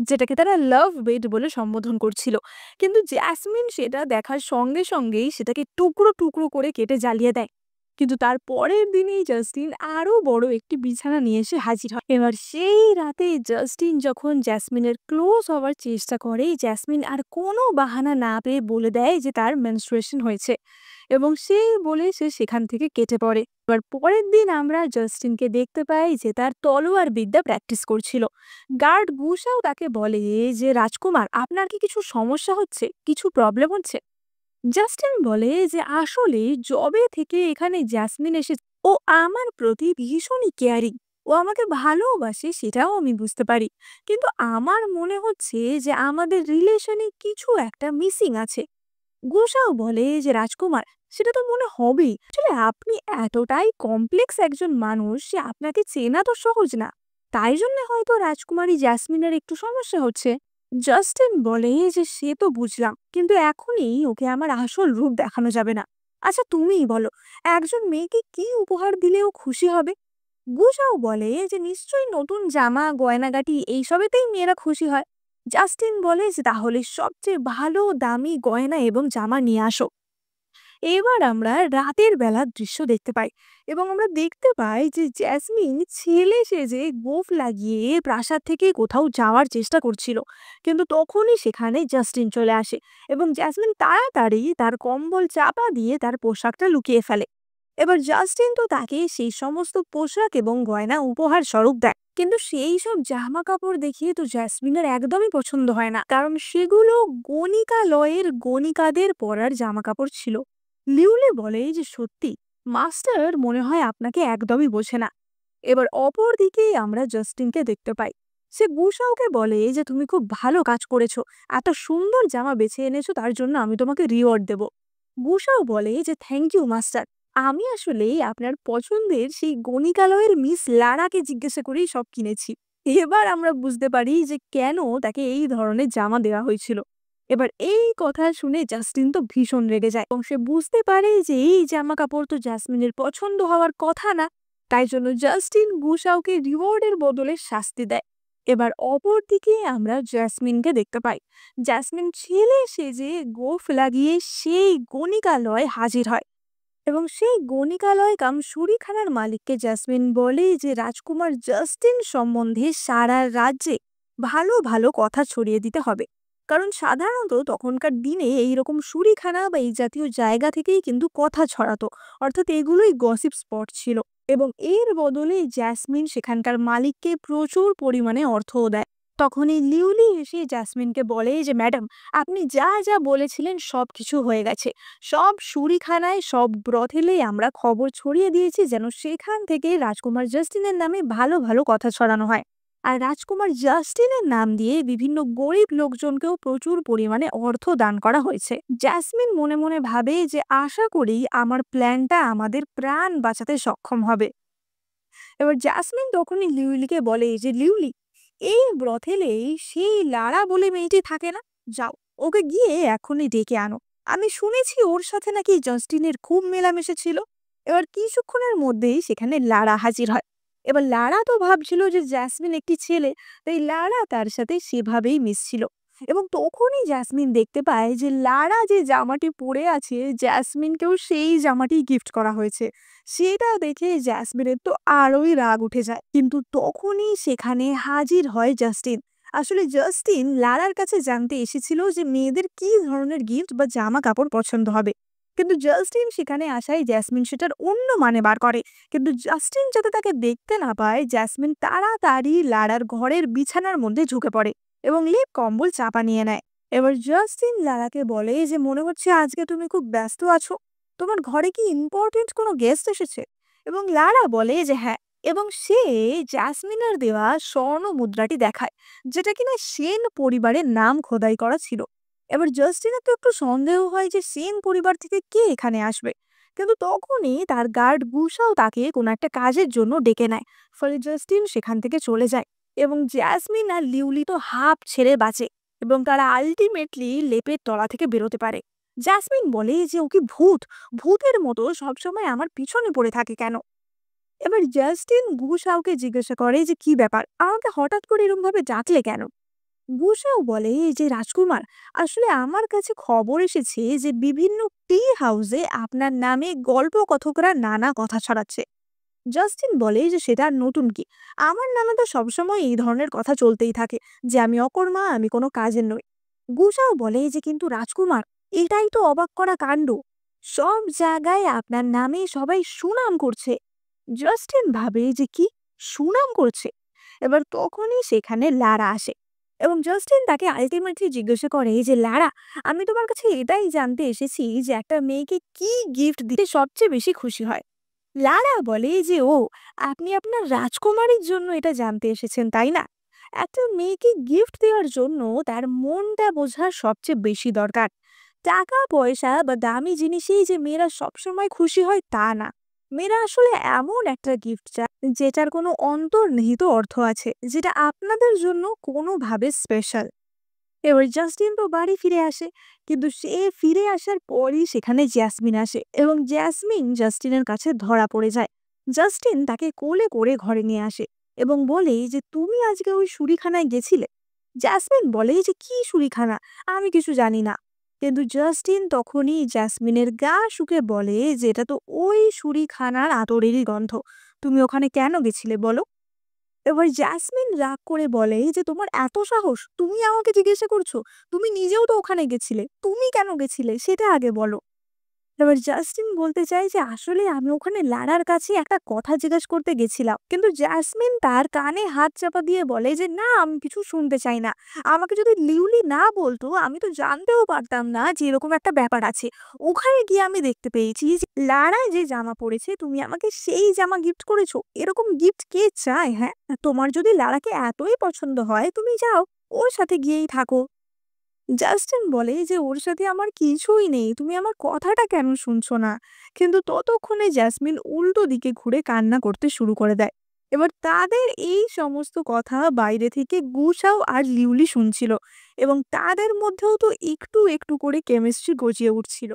যেটাকে তারা লাভ বেড বলে সম্বোধন করছিল। কিন্তু জ্যাসমিন সেটা দেখার সঙ্গে সঙ্গেই সেটাকে টুকরো টুকরো করে কেটে জ্বালিয়ে দেয়। কিন্তু তার পরের দিনেই জাস্টিন আরো বড় একটি বিছানা নিয়ে এসে হাজির হয়। এবার সেই রাতে জাস্টিন যখন জ্যাসমিনের ক্লোজ হওয়ার চেষ্টা করে, জ্যাসমিন আর কোনো বাহানা না পেয়ে বলে দেয় যে তার মেনস্ট্রুয়েশন হয়েছে, এবং সেই বলে সে সেখান থেকে কেটে পড়ে। এবার পরের দিন আমরা জাস্টিনকে দেখতে পাই যে তার তলোয়ার বিদ্যা প্র্যাকটিস করছিল। গার্ড গুসাও তাকে বলে যে রাজকুমার, আপনার কি কিছু সমস্যা হচ্ছে, কিছু প্রবলেম হচ্ছে? জাস্টিন বলে যে আসলে জবে থেকে এখানে জ্যাসমিন এসে ও আমার প্রতি ভীষণই কেয়ারিং, ও আমাকে ভালোবাসে সেটাও আমি বুঝতে পারি। কিন্তু আমার মনে হচ্ছে যে আমাদের রিলেশনে কিছু একটা মিসিং আছে। গোসাও বলে যে রাজকুমার, সেটা তো মনে হবেই, আসলে আপনি এতটাই কমপ্লেক্স একজন মানুষ যে আপনাকে চেনা তো সহজ না। তাই জন্য হয়তো রাজকুমারী জ্যাসমিনের একটু সমস্যা হচ্ছে। জাস্টিন বলে যে সে তো বুঝলাম, কিন্তু এখনই ওকে আমার আসল রূপ দেখানো যাবে না। আচ্ছা তুমিই বলো, একজন মেয়েকে কি উপহার দিলে ও খুশি হবে? গুসাও বলে যে নিশ্চয়ই নতুন জামা গয়নাগাটি এইসবেতেই মেয়েরা খুশি হয়। জাস্টিন বলে যে তাহলে সবচেয়ে ভালো দামি গয়না এবং জামা নিয়ে আসো। এবার আমরা রাতের বেলার দৃশ্য দেখতে পাই, এবং আমরা দেখতে পাই যে জ্যাসমিন ছেলে সেজে গোঁফ লাগিয়ে প্রাসাদ থেকে কোথাও যাওয়ার চেষ্টা করছিল। কিন্তু তখনই সেখানে জাস্টিন চলে আসে, এবং জ্যাসমিন তাড়াতাড়ি তার কম্বল চাপা দিয়ে তার পোশাকটা লুকিয়ে ফেলে। এবার জাস্টিন তো তাকে সেই সমস্ত পোশাক এবং গয়না উপহার স্বরূপ দেয়। কিন্তু সেই সব জামা কাপড় দেখিয়ে তো জ্যাসমিনের একদমই পছন্দ হয় না, কারণ সেগুলো গণিকালয়ের গণিকাদের পরার জামা কাপড় ছিল। লিউলে বলে যে সত্যি, মাস্টার মনে হয় আপনাকে একদমই বোঝে না। এবার অপর দিকে আমরা জাস্টিনকে দেখতে পাই। সে গুসাওকে বলে যে তুমি খুব ভালো কাজ করেছো, এত সুন্দর জামা বেছে এনেছো, তার জন্য আমি তোমাকে রিওয়ার্ড দেব। গুসাও বলে যে থ্যাংক ইউ মাস্টার, আমি আসলে আপনার পছন্দের সেই গণিকালয়ের মিস লারাকে জিজ্ঞাসা করেই সব কিনেছি। এবার আমরা বুঝতে পারি যে কেন তাকে এই ধরনের জামা দেওয়া হয়েছিল। এবার এই কথা শুনে জাস্টিন তো ভীষণ রেগে যায় এবং সে বুঝতে পারে যে এই জামা কাপড় তো জাসমিনের পছন্দ হওয়ার কথা না। তাই জন্য জাস্টিন গুশাওকে রিওয়ার্ডের বদলে শাস্তি দেয়। এবার অপরদিকে আমরা জাসমিনকে দেখতে পাই। জাসমিন ছেলে সেজে গোঁফ লাগিয়ে সেই গণিকালয়ে হাজির হয় এবং সেই গণিকালয় কাম শুঁড়িখানার মালিককে জাসমিন বলে যে রাজকুমার জাস্টিন সম্বন্ধে সারা রাজ্যে ভালো ভালো কথা ছড়িয়ে দিতে হবে। কারণ সাধারণত তখনকার দিনে এইরকম শুঁড়িখানা বা এই জাতীয় জায়গা থেকেই কিন্তু কথা ছড়াতো, অর্থাৎ এগুলোই গসিপ স্পট ছিল। এবং এর বদলে জাসমিন সেখানকার মালিককে প্রচুর পরিমাণে অর্থও দেয়। তখনই লিউলি এসে জাসমিনকে বলে যে ম্যাডাম, আপনি যা যা বলেছিলেন সব কিছু হয়ে গেছে। সব শুঁড়িখানায়, সব ব্রথেলে আমরা খবর ছড়িয়ে দিয়েছি যেন সেখান থেকে রাজকুমার জাস্টিনের নামে ভালো ভালো কথা ছড়ানো হয়। আর রাজকুমার জাস্টিনের নাম দিয়ে বিভিন্ন গরিব লোকজনকেও প্রচুর পরিমাণে অর্থ দান করা হয়েছে। জাসমিন মনে মনে ভাবে যে আশা করি আমার প্ল্যানটা আমাদের প্রাণ বাঁচাতে সক্ষম হবে। এবার জাসমিন তখনই লিউলিকে বলে যে লিউলি, এই ব্রথেলেই সেই লারা বলে মেয়েটি থাকে না, যাও ওকে গিয়ে এখনই ডেকে আনো। আমি শুনেছি ওর সাথে নাকি জাস্টিনের খুব মেলামেশা ছিল। এবার কিছুক্ষণের মধ্যেই সেখানে লারা হাজির হয়। এবার লারা তো ভাবছিল যে জাসমিন একটি ছেলে, তাই লারা তার সাথে সেভাবেই মিশছিল। এবং তখনই জাসমিন দেখতে পায় যে লারা যে জামাটি পরে আছে জাসমিনকেও সেই জামাটি গিফট করা হয়েছে। সেটা দেখে জ্যাসমিনের তো আরোই রাগ উঠে যায়, কিন্তু তখনই সেখানে হাজির হয় জাস্টিন। আসলে জাস্টিন লারার কাছে জানতে এসেছিল যে মেয়েদের কি ধরনের গিফট বা জামা কাপড় পছন্দ হবে, কিন্তু জাস্টিন সেখানে আসায় জ্যাসমিন সেটার অন্য মানে বার করে। কিন্তু জাস্টিন যাতে তাকে দেখতে না পায়, জ্যাসমিন তাড়াতাড়ি লারার ঘরের বিছানার মধ্যে ঝুঁকে পড়ে এবং লেপ কম্বল চাপা নিয়ে নেয়। এবার জাস্টিন লারাকে বলে যে মনে হচ্ছে আজকে তুমি খুব ব্যস্ত আছো, তোমার ঘরে কি ইম্পর্টেন্ট কোনো গেস্ট এসেছে? এবং লারা বলে যে হ্যাঁ, এবং সে জাসমিনের দেওয়া স্বর্ণ মুদ্রাটি দেখায়, যেটা কিনা সেন পরিবারের নাম খোদাই করা ছিল। এবার জাস্টিনের তো একটু সন্দেহ হয় যে সেন পরিবার থেকে কে এখানে আসবে, কিন্তু তখনই তার গার্ড গুসাও তাকে কোনো একটা কাজের জন্য ডেকে নেয়। ফলে জাস্টিন সেখান থেকে চলে যায় এবং জাসমিন আর লিউলি তো হাঁপ ছেড়ে বাঁচে এবং তারা আলটিমেটলি লেপের তলা থেকে বেরোতে পারে। জাসমিন বলে যে ও কি ভূত, ভূতের মতো সবসময় আমার পিছনে পড়ে থাকে কেন? এবার জাস্টিন গুসাওকে জিজ্ঞাসা করে যে কি ব্যাপার, আমাকে হঠাৎ করে এরকম ভাবে ডাকলে কেন? গুসাও বলে যে রাজকুমার, আসলে আমার কাছে খবর এসেছে যে বিভিন্ন টি হাউসে আপনার নামে গল্প কথকরা নানা কথা ছড়াচ্ছে। জাস্টিন বলে যে সেটা আর নতুন কি, আমার নামে তো সবসময় এই ধরনের কথা চলতেই থাকে যে আমি অকর্মা, আমি কোনো কাজের নই। গুসাও বলে যে কিন্তু রাজকুমার, এটাই তো অবাক করা কাণ্ড, সব জায়গায় আপনার নামে সবাই সুনাম করছে। জাস্টিন ভাবে যে কি সুনাম করছে। এবার তখনই সেখানে লারা আসে এবং জাস্টিন তাকে আলটিমেটলি জিজ্ঞাসা করে যে লারা, আমি তোমার কাছে এটাই জানতে এসেছি যে একটা মেয়েকে কি গিফট দিতে সবচেয়ে বেশি খুশি হয়। লারা বলে যে ও, আপনি আপনার রাজকুমারীর জন্য এটা জানতে এসেছেন তাই না? একটা মেয়েকে গিফট দেওয়ার জন্য তার মনটা বোঝা সবচেয়ে বেশি দরকার। টাকা পয়সা বা দামি জিনিসেই যে মেয়েরা সবসময় খুশি হয় তা না। মেয়েরা আসলে এমন একটা গিফট চায় যেটার কোনো অন্তর্নিহিত অর্থ আছে, যেটা আপনাদের জন্য কোনোভাবে স্পেশাল। এবার জাস্টিন তো বাড়ি ফিরে আসে, কিন্তু সে ফিরে আসার পরই সেখানে জ্যাসমিন আসে এবং জ্যাসমিন জাস্টিনের কাছে ধরা পড়ে যায়। জাস্টিন তাকে কোলে করে ঘরে নিয়ে আসে এবং বলে যে তুমি আজকে ওই শুঁড়িখানায় গেছিলে। জ্যাসমিন বলে যে কি শুঁড়িখানা, আমি কিছু জানি না। কিন্তু জাস্টিন তখনই জ্যাসমিনের গা শুকে বলে যে এটা তো ওই শুঁড়িখানার আতরেরই গন্ধ, তুমি ওখানে কেন গেছিলে বলো? এবার জাসমিন রাগ করে বলে যে তোমার এত সাহস, তুমি আমাকে জিজ্ঞাসা করছো? তুমি নিজেও তো ওখানে গেছিলে, তুমি কেন গেছিলে সেটা আগে বলো। এবার জাস্টিন বলতে চাই যে আসলে আমি ওখানে লারার কাছে একটা কথা জিজ্ঞেস করতে গেছিলাম, কিন্তু জাসমিন তার কানে হাত চাপা দিয়ে বলে যে না, আমি কিছু শুনতে চাই না। আমাকে যদি লিউলি না বলতো আমি তো জানতেও পারতাম না যে এরকম একটা ব্যাপার আছে। ওখানে গিয়ে আমি দেখতে পেয়েছি যে লারায় যে জামা পরেছে তুমি আমাকে সেই জামা গিফট করেছো। এরকম গিফট কে চায়? হ্যাঁ, তোমার যদি লারাকে এতই পছন্দ হয় তুমি যাও, ওর সাথে গিয়েই থাকো। জাস্টিন বলে যে ওর সাথে আমার কিছুই নেই, তুমি আমার কথাটা কেন শুনছো না? কিন্তু ততক্ষণে জ্যাসমিন উল্টো দিকে ঘুরে কান্না করতে শুরু করে দেয়। এবার তাদের এই সমস্ত কথা বাইরে থেকে গুছাও আর লিউলি শুনছিল, এবং তাদের মধ্যেও তো একটু একটু করে কেমিস্ট্রি গজিয়ে উঠছিল।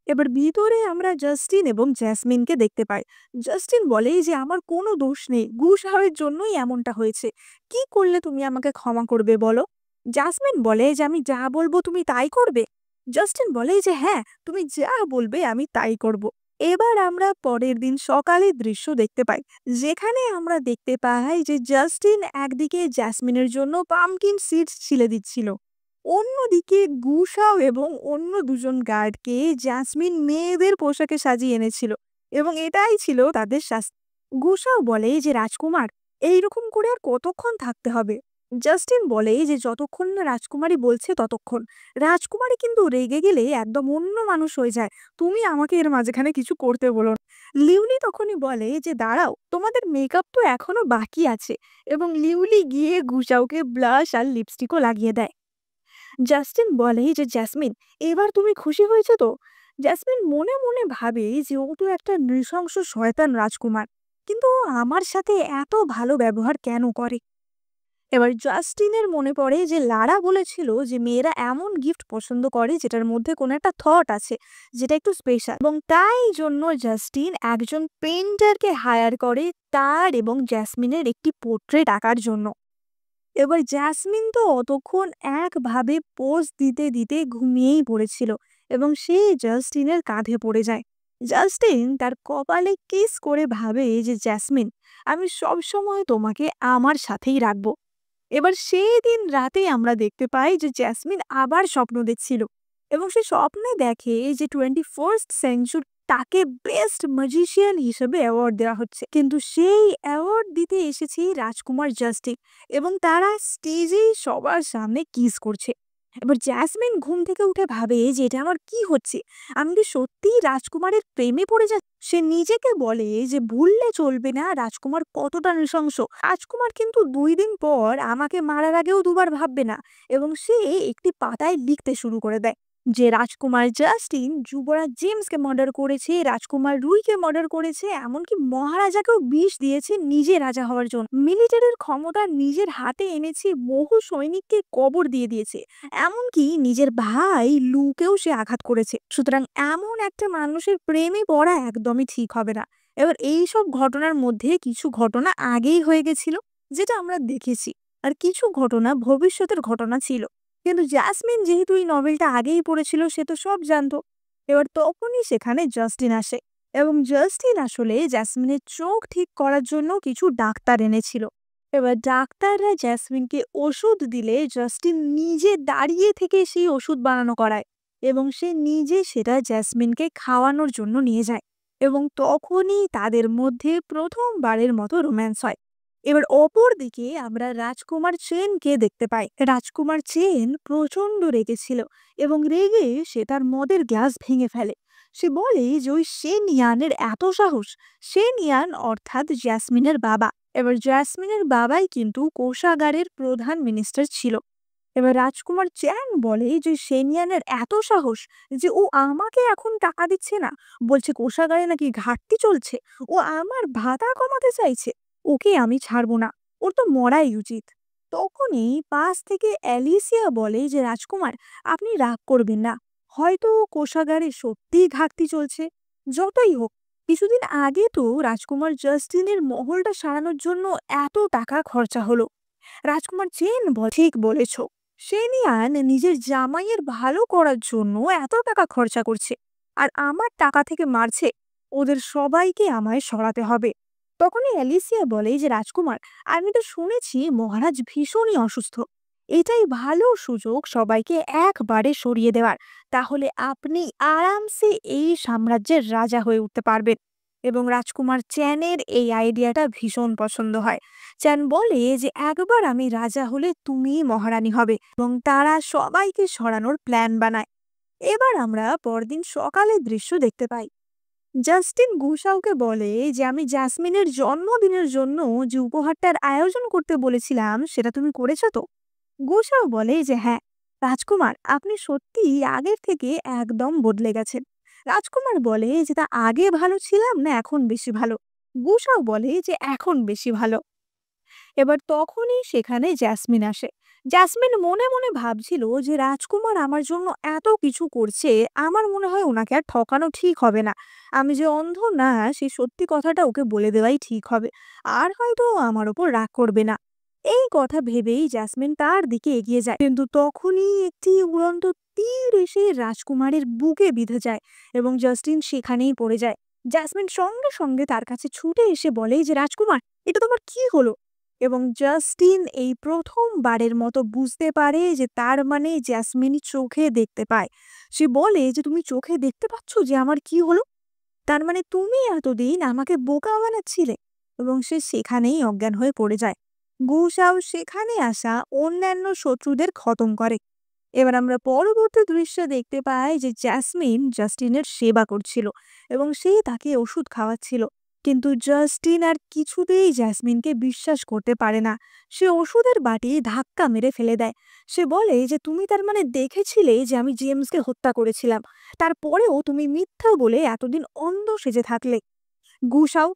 এবার ভিতরে আমরা জাস্টিন এবং জ্যাসমিনকে দেখতে পাই। জাস্টিন বলে যে আমার কোনো দোষ নেই, গুসাওয়ের জন্যই এমনটা হয়েছে। কি করলে তুমি আমাকে ক্ষমা করবে বলো? জাসমিন বলে যে আমি যা বলবো তুমি তাই করবে। জাস্টিন বলে যে হ্যাঁ, তুমি যা বলবে আমি তাই করব। এবার আমরা পরের দিন সকালের দৃশ্য দেখতে পাই, যেখানে আমরা দেখতে পাই যে জাস্টিন একদিকে জ্যাসমিনের জন্য পামকিন সিডস ছিলে দিচ্ছিল, অন্যদিকে গুশাও এবং অন্য দুজন গার্ডকে জাসমিন মেয়েদের পোশাকে সাজিয়ে এনেছিল, এবং এটাই ছিল তাদের শাস্তি। গুশাও বলে যে রাজকুমার, এইরকম করে আর কতক্ষণ থাকতে হবে? জাস্টিন বলে যে যতক্ষণ না রাজকুমারী বলছে ততক্ষণ। রাজকুমারী কিন্তু রেগে গেলে একদম অন্য মানুষ হয়ে যায়, তুমি আমাকে এর মাঝখানে কিছু করতে বলো না। লিউলি তখনই বলে যে দাঁড়াও, তোমাদের মেকআপ তো এখনো বাকি আছে, এবং লিউলি গিয়ে গুশাওকে ব্লাশ আর লিপস্টিকও লাগিয়ে দেয়। জাস্টিন বলে যে জ্যাসমিন, এবার তুমি খুশি হয়েছো তো? জ্যাসমিন মনে মনে ভাবে যে ও তো একটা নৃশংস শয়তান রাজকুমার, কিন্তু ও আমার সাথে এত ভালো ব্যবহার কেন করে? এবার জাস্টিনের মনে পড়ে যে লারা বলেছিল যে মেয়েরা এমন গিফট পছন্দ করে যেটার মধ্যে কোনো একটা থট আছে, যেটা একটু স্পেশাল, এবং তাই জন্য জাস্টিন একজন পেইন্টারকে হায়ার করে তার এবং জ্যাসমিনের একটি পোর্ট্রেট আঁকার জন্য। এবার জ্যাসমিন তো অতক্ষণ একভাবে পোজ দিতে দিতে ঘুমিয়েই পড়েছিল, এবং সে জাস্টিনের কাঁধে পড়ে যায়। জাস্টিন তার কপালে কিস করে ভাবে যে জ্যাসমিন, আমি সব সময় তোমাকে আমার সাথেই রাখবো। এবার সেই দিন রাতে আমরা দেখতে পাই যে জ্যাসমিন আবার স্বপ্ন দেখছিল, এবং সে স্বপ্নে দেখে যে 21st সেঞ্চুরি তাকে বেস্ট ম্যাজিশিয়ান হিসেবে অ্যাওয়ার্ড দেওয়া হচ্ছে, কিন্তু সেই অ্যাওয়ার্ড দিতে এসেছে রাজকুমার জাস্টিন, এবং তারা স্টেজেই সবার সামনে কিস করছে। এবার জ্যাসমিন ঘুম থেকে উঠে ভাবে যে এটা আমার কি হচ্ছে, আমি কি সত্যিই রাজকুমারের প্রেমে পড়ে যাচ্ছি? সে নিজেকে বলে যে ভুললে চলবে না রাজকুমার কতটা নৃশংস। রাজকুমার কিন্তু 2 দিন পর আমাকে মারার আগেও দুবার ভাববে না, এবং সে একটি পাতায় লিখতে শুরু করে দেয় যে রাজকুমার জাস্টিন যুবরাজ জেমসকে মার্ডার করেছে, রাজকুমার রুইকে মার্ডার করেছে, এমনকি মহারাজাকেও বিষ দিয়েছে নিজে রাজা হওয়ার জন্য, মিলিটারির ক্ষমতা নিজের হাতে এনেছে, বহু সৈনিককে কবর দিয়ে দিয়েছে, এমনকি নিজের ভাই লুকেও সে আঘাত করেছে। সুতরাং এমন একটা মানুষের প্রেমে পড়া একদমই ঠিক হবে না। এবার এই সব ঘটনার মধ্যে কিছু ঘটনা আগেই হয়ে গেছিল, যেটা আমরা দেখেছি, আর কিছু ঘটনা ভবিষ্যতের ঘটনা ছিল। কিন্তু জাসমিন যেহেতু এই নভেলটা আগেই পড়েছিল, সে তো সব জানতো। এবার তখনই সেখানে জাস্টিন আসে, এবং জাস্টিন আসলে জ্যাসমিনের চোখ ঠিক করার জন্য কিছু ডাক্তার এনেছিল। এবার ডাক্তাররা জ্যাসমিনকে ওষুধ দিলে জাস্টিন নিজে দাঁড়িয়ে থেকে সেই ওষুধ বানানো করায়, এবং সে নিজে সেটা জ্যাসমিনকে খাওয়ানোর জন্য নিয়ে যায়, এবং তখনই তাদের মধ্যে প্রথমবারের মতো রোম্যান্স হয়। এবার অপর দিকে আমরা রাজকুমার চেনকে দেখতে পাই। রাজকুমার চেন প্রচন্ড রেগেছিল, এবং রেগে সে তার মদের গ্লাস ভেঙে ফেলে। সে বলে যে ওই শেন ইয়ানের এত সাহস! শেন ইয়ান অর্থাৎ জ্যাসমিনের বাবা। এবার জ্যাসমিনের বাবাই কিন্তু কোষাগারের প্রধান মিনিস্টার ছিল। এবার রাজকুমার চ্যান বলে যে সেনিয়ানের এত সাহস যে ও আমাকে এখন টাকা দিচ্ছে না, বলছে কোষাগারে নাকি ঘাটতি চলছে, ও আমার ভাতা কমাতে চাইছে, ওকে আমি ছাড়বো না, ওর তো মরাই উচিত। তখনই পাশ থেকে অ্যালিসিয়া বলে যে রাজকুমার, আপনি রাগ করবেন না, হয়তো কোষাগারে সত্যিই ঘাটতি চলছে। যতই হোক, কিছুদিন আগে তো রাজকুমার জাস্টিনের মহলটা সারানোর জন্য এত টাকা খরচা হলো। রাজকুমার চেন ঠিক বলেছ, সেনিয়ান নিজের জামাইয়ের ভালো করার জন্য এত টাকা খরচা করছে, আর আমার টাকা থেকে মারছে, ওদের সবাইকে আমায় সরাতে হবে। তখনই অ্যালিসিয়া বলে যে রাজকুমার, আমি তো শুনেছি মহারাজ ভীষণই অসুস্থ, এটাই ভালো সুযোগ সবাইকে একবারে সরিয়ে দেওয়ার, তাহলে আপনি আরামসে এই সাম্রাজ্যের রাজা হয়ে উঠতে পারবেন। এবং রাজকুমার চ্যানের এই আইডিয়াটা ভীষণ পছন্দ হয়। চ্যান বলে যে একবার আমি রাজা হলে তুমি মহারানী হবে, এবং তারা সবাইকে সরানোর প্ল্যান বানায়। এবার আমরা পরদিন সকালের দৃশ্য দেখতে পাই। জাস্টিন গুশাওকে বলে যে আমি জাসমিনের জন্মদিনের জন্য যে উপহারটার আয়োজন করতে বলেছিলাম সেটা তুমি করেছো তো? গুশাও বলে যে হ্যাঁ, রাজকুমার, আপনি সত্যিই আগের থেকে একদম বদলে গেছেন। রাজকুমার বলে যে, তা আগে ভালো ছিলাম না এখন বেশি ভালো? গুসাও বলে যে এখন বেশি ভালো। এবার তখনই সেখানে জ্যাসমিন আসে। জ্যাসমিন মনে মনে ভাবছিল যে রাজকুমার আমার জন্য এত কিছু করছে, আমার মনে হয় ওনাকে আর ঠকানো ঠিক হবে না। আমি যে অন্ধ না, সেই সত্যি কথাটা ওকে বলে দেওয়াই ঠিক হবে। আর হয়তো ও আমার ওপর রাগ করবে না। এই কথা ভেবেই জ্যাসমিন তার দিকে এগিয়ে যায়, কিন্তু তখনই একটি উড়ন্ত তীর এসে রাজকুমারের বুকে বিঁধে যায় এবং জাস্টিন সেখানেই পড়ে যায়। জ্যাসমিন সঙ্গে সঙ্গে তার কাছে ছুটে এসে বলে যে, রাজকুমার, এটা তোমার কি হলো? এবং জাস্টিন এই প্রথমবারের মতো বুঝতে পারে যে তার মানে জ্যাসমিন চোখে দেখতে পায়। সে বলে যে, তুমি চোখে দেখতে পাচ্ছ যে আমার কি হলো? তার মানে তুমি এতদিন আমাকে বোকা বানাচ্ছিলে। এবং সে সেখানেই অজ্ঞান হয়ে পড়ে যায়। গুসাও সেখানে আসা অন্যান্য শত্রুদের খতম করে। এবার আমরা পরবর্তী দৃশ্যে দেখতে পাই যে জ্যাসমিন জাস্টিনের সেবা করছিল এবং সে তাকে ওষুধ খাওয়াচ্ছিল। কিন্তু জাস্টিন আর কিছুতেই জ্যাসমিনকে বিশ্বাস করতে পারে না। সে ওষুধের বাটি ধাক্কা মেরে ফেলে দেয়। সে বলে যে, তুমি তার মানে দেখেছিলে যে আমি জেমসকে হত্যা করেছিলাম, তারপরেও তুমি মিথ্যা বলে এতদিন অন্ধ সেজে থাকলে। গুসাও,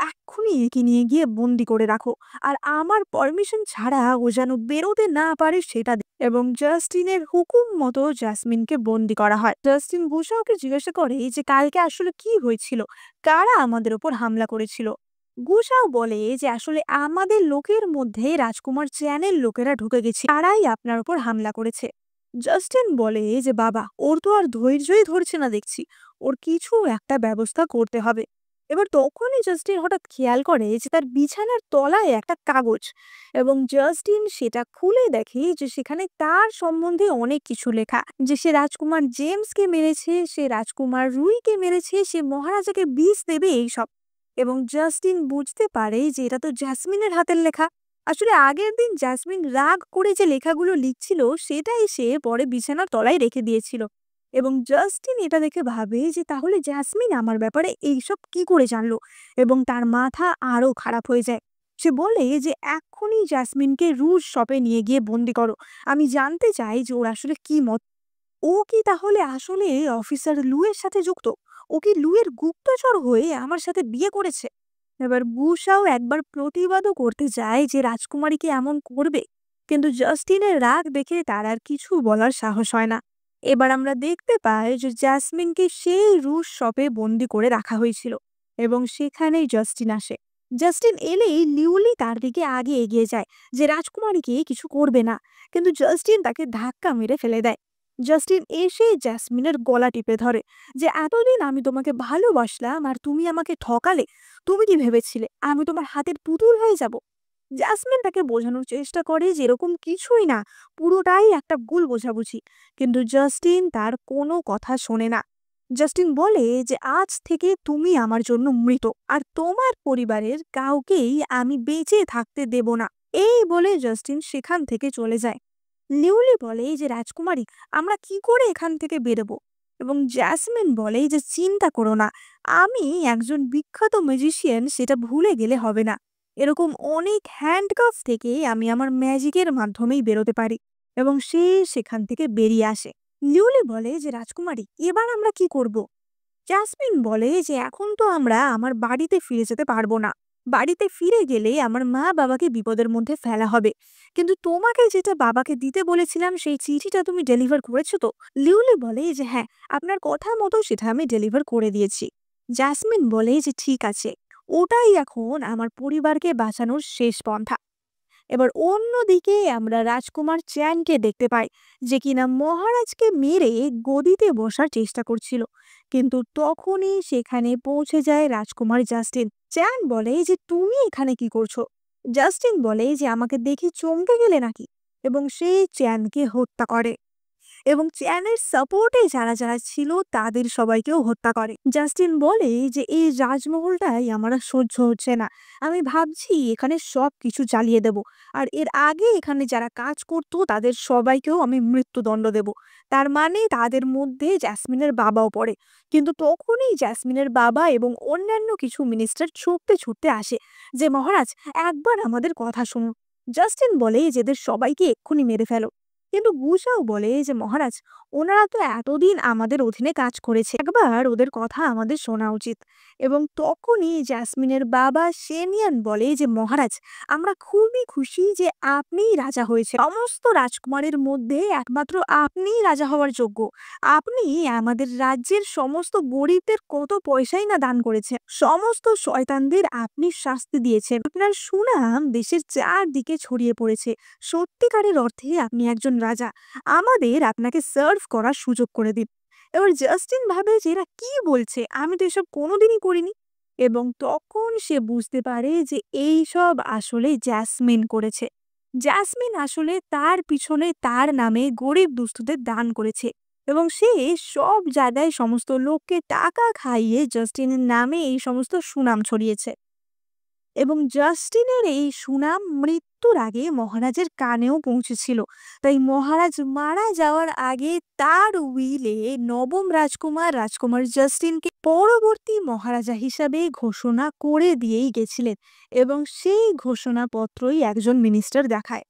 এক্ষুনি একে নিয়ে গিয়ে বন্দি করে রাখো, আর আমার পারমিশন ছাড়া ও যেন বেরোতে না পারে সেটা এবং জাস্টিনের হুকুম মতো জাসমিনকে বন্দি করা হয়। জাস্টিন গুসাওকে জিজ্ঞাসা করে যে কালকে আসলে কি হয়েছিল, কারা আমাদের ওপর হামলা করেছিল। গুসাও বলে যে আসলে আমাদের লোকের মধ্যে রাজকুমার চ্যানেল লোকেরা ঢুকে গেছে, তারাই আপনার উপর হামলা করেছে। জাস্টিন বলে যে, বাবা, ওর তো আর ধৈর্যই ধরছে না দেখছি, ওর কিছু একটা ব্যবস্থা করতে হবে। এবার তখনই জাস্টিন হঠাৎ খেয়াল করে যে তার বিছানার তলায় একটা কাগজ, এবং জাস্টিন সেটা খুলে দেখে যে সেখানে তার সম্বন্ধে অনেক কিছু লেখা, যে সে রাজকুমার জেমসকে মেরেছে, সে রাজকুমার রুইকে মেরেছে, সে মহারাজাকে বিষ দেবে, এইসব। এবং জাস্টিন বুঝতে পারে যে এটা তো জ্যাসমিনের হাতের লেখা। আসলে আগের দিন জ্যাসমিন রাগ করে যে লেখাগুলো লিখছিল সেটাই সে পরে বিছানার তলায় রেখে দিয়েছিল। এবং জাস্টিন এটা দেখে ভাবে যে তাহলে জ্যাসমিন আমার ব্যাপারে এইসব কি করে জানলো, এবং তার মাথা আরো খারাপ হয়ে যায়। সে বলে যে এক্ষুনি জ্যাসমিনকে রুশ শপে নিয়ে গিয়ে বন্দি করো। আমি জানতে চাই যে ওর আসলে কি মত। ও কি তাহলে আসলে অফিসার লুয়ের সাথে যুক্ত? ও কি লুয়ের গুপ্তচর হয়ে আমার সাথে বিয়ে করেছে? এবার বুসাও একবার প্রতিবাদও করতে চায় যে রাজকুমারীকে এমন করবে, কিন্তু জাস্টিনের রাগ দেখে তার আর কিছু বলার সাহস হয় না। এবার আমরা দেখতে পাই যে জ্যাসমিনকে সেই রুশ শপে বন্দি করে রাখা হয়েছিল এবং সেখানেই জাস্টিন আসে। জাস্টিন এলেই লিউলি তার দিকে আগে এগিয়ে যায় যে রাজকুমারীকে কিছু করবে না, কিন্তু জাস্টিন তাকে ধাক্কা মেরে ফেলে দেয়। জাস্টিন এসে জ্যাসমিনের গলা টিপে ধরে যে, এতদিন আমি তোমাকে ভালোবাসলাম আর তুমি আমাকে ঠকালে। তুমি কি ভেবেছিলে আমি তোমার হাতের পুতুল হয়ে যাব? জাসমিন তাকে বোঝানোর চেষ্টা করে যে এরকম কিছুই না, পুরোটাই একটা ভুল বোঝাবুঝি। কিন্তু জাস্টিন তার কোনো কথা শোনে না। জাস্টিন বলে যে, আজ থেকে তুমি আমার জন্য মৃত, আর তোমার পরিবারের কাউকেই আমি বেঁচে থাকতে দেব না। এই বলে জাস্টিন সেখান থেকে চলে যায়। লিউলি বলে যে, রাজকুমারী, আমরা কি করে এখান থেকে বেরোবো? এবং জ্যাসমিন বলে যে, চিন্তা করো না, আমি একজন বিখ্যাত ম্যাজিশিয়ান, সেটা ভুলে গেলে হবে না। এরকম অনেক হ্যান্ডকাফ থেকে আমি আমার ম্যাজিকের মাধ্যমেই বেরোতে পারি। এবং সে সেখান থেকে বেরিয়ে আসে। লিউলি বলে যে, রাজকুমারী, এবার আমরা কি করব? জাসমিন বলে যে, এখন তো আমরা আমার বাড়িতে ফিরে যেতে পারবো না। বাড়িতে ফিরে গেলে আমার মা বাবাকে বিপদের মধ্যে ফেলা হবে। কিন্তু তোমাকে যেটা বাবাকে দিতে বলেছিলাম সেই চিঠিটা তুমি ডেলিভার করেছো তো? লিউলি বলে যে, হ্যাঁ, আপনার কথা মতো সেটা আমি ডেলিভার করে দিয়েছি। জাসমিন বলে যে, ঠিক আছে, ওটাই এখন আমার পরিবারকে বাঁচানোর শেষ পন্থা। এবার অন্যদিকে আমরা রাজকুমার চ্যানকে দেখতে পাই, যে কিনা মহারাজকে মেরে গদিতে বসার চেষ্টা করছিল। কিন্তু তখনই সেখানে পৌঁছে যায় রাজকুমার জাস্টিন। চ্যান বলে যে, তুমি এখানে কি করছো? জাস্টিন বলে যে, আমাকে দেখে চমকে গেলে নাকি? এবং সে চ্যানকে হত্যা করে এবং চ্যানের সাপোর্টে যারা যারা ছিল তাদের সবাইকেও হত্যা করে। জাস্টিন বলে যে, এই রাজমহলটাই আমার আর সহ্য হচ্ছে না। আমি ভাবছি এখানে সব কিছু জ্বালিয়ে দেব, আর এর আগে এখানে যারা কাজ করতো তাদের সবাইকেও আমি মৃত্যুদণ্ড দেব। তার মানে তাদের মধ্যে জ্যাসমিনের বাবাও পড়ে। কিন্তু তখনই জ্যাসমিনের বাবা এবং অন্যান্য কিছু মিনিস্টার ছুটতে ছুটতে আসে যে, মহারাজ, একবার আমাদের কথা শুনুন। জাস্টিন বলে যে, এদের সবাইকে এক্ষুনি মেরে ফেলো। কিন্তু গুসাও বলে যে মহারাজ, ওনারা তো এতদিন আমাদের অধীনে কাজ করেছে, একবার ওদের কথা আমাদের শোনা উচিত। এবং তখনই জ্যাসমিনের বাবা শেনিয়ান বলে যে মহারাজ, আমরা খুবই খুশি যে আপনিই রাজা হয়েছে, সমস্ত রাজকুমারের মধ্যে একমাত্র আপনিই রাজা হওয়ার যোগ্য। আপনি আমাদের রাজ্যের সমস্ত গরিবদের কত পয়সাই না দান করেছে, সমস্ত শয়তানদের আপনি শাস্তি দিয়েছেন, আপনার সুনাম দেশের চারদিকে ছড়িয়ে পড়েছে। সত্যিকারের অর্থে আপনি একজন রাজা, আমাদের আপনাকে সার্ভ করার সুযোগ করে দিন। এবার জাস্টিন ভাবে যে এরা কি বলছে, আমি তো এসব কোনোদিনই করিনি। এবং তখন সে বুঝতে পারে যে এই সব আসলে জ্যাসমিন করেছে। জ্যাসমিন আসলে তার পিছনে তার নামে গরিব দুস্থদের দান করেছে, এবং সে সব জায়গায় সমস্ত লোককে টাকা খাইয়ে জাস্টিনের নামে এই সমস্ত সুনাম ছড়িয়েছে। এবং জাস্টিনের এই সুনাম মৃত্যুর আগে মহারাজের কানেও পৌঁছেছিল। তাই মহারাজ মারা যাওয়ার আগে তার উইলে নবম রাজকুমার রাজকুমার জাস্টিনকে পরবর্তী মহারাজা হিসাবে ঘোষণা করে দিয়েই গেছিলেন, এবং সেই ঘোষণাপত্রই একজন মিনিস্টার দেখায়।